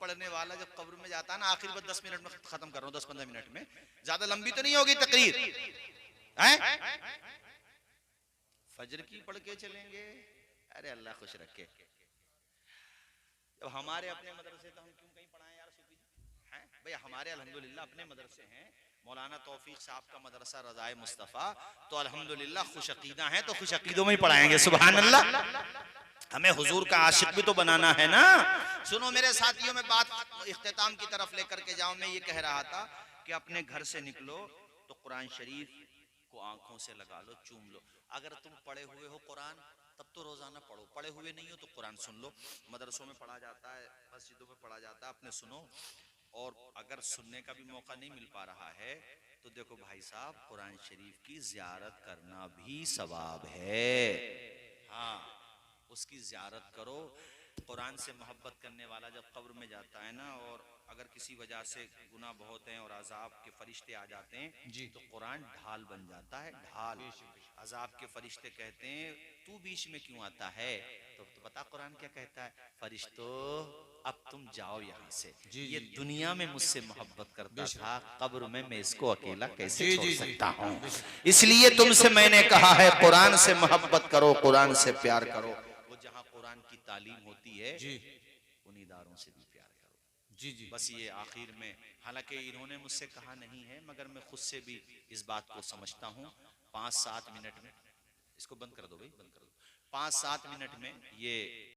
पढ़ने वाला जब कब्र में जाता है ना, आखिर में 10 मिनट में खत्म कर रहा हूँ, 10-15 मिनट में, ज्यादा लंबी तो नहीं होगी तकरीर है? फजर की पढ़ के चलेंगे। अरे अल्लाह खुश रखे। जब हमारे अपने मदरसे, तो हम क्यों कहीं पढ़ाएं यार सूफी हैं भैया। हमारे अल्हम्दुलिल्लाह अपने मदरसे हैं, मौलाना तौफीक साहब का मदरसा रज़ाए मुस्तफ़ा, तो अल्हम्दुलिल्लाह खुश अकीदा हैं, तो खुश अकीदों में ही पढ़ाएंगे। सुभान अल्लाह। हमें हुजूर का आशिक भी तो बनाना है ना। सुनो मेरे साथियों, में बात इख्तिताम की तरफ लेकर के जाऊं। मैं ये कह रहा था कि अपने घर से निकलो तो कुरान शरीफ को आंखों से लगा लो, चूम लो। अगर तुम पढ़े हुए हो कुरान तब तो रोजाना पढ़ो, पढ़े हुए नहीं हो तो कुरान सुन लो। मदरसों में पढ़ा जाता है, मस्जिदों में पढ़ा जाता है, अपने सुनो। और अगर सुनने का भी मौका नहीं मिल पा रहा है तो देखो भाई साहब, कुरान शरीफ की ज़ियारत करना भी सवाब है। हाँ, उसकी ज़ियारत करो। कुरान से मोहब्बत करने वाला जब कब्र में जाता है ना, और अगर किसी वजह से गुनाह बहुत हैं और अजाब के फरिश्ते आ जाते हैं जी, तो कुरान ढाल बन जाता है, ढाल। अजाब के फरिश्ते कहते हैं तू बीच में क्यों आता है? तो पता कुरान क्या कहता है? फरिश्तों अब तुम जाओ यहाँ से, ये दुनिया में मुझसे मोहब्बत करता था, कब्र में मैं इसको अकेला कैसे छोड़ सकता हूँ? इसलिए तुमसे मैंने कहा है कुरान से मोहब्बत करो, कुरान से प्यार करो। वो जहाँ कुरान की तालीम होती है उन इदारों से भी प्यार करो। जी जी। बस ये आखिर में, हालांकि इन्होंने मुझसे कहा नहीं है मगर मैं खुद से भी इस बात को समझता हूँ। 5-7 मिनट में इसको बंद कर दो भाई, बंद कर दो। 5-7 मिनट में ये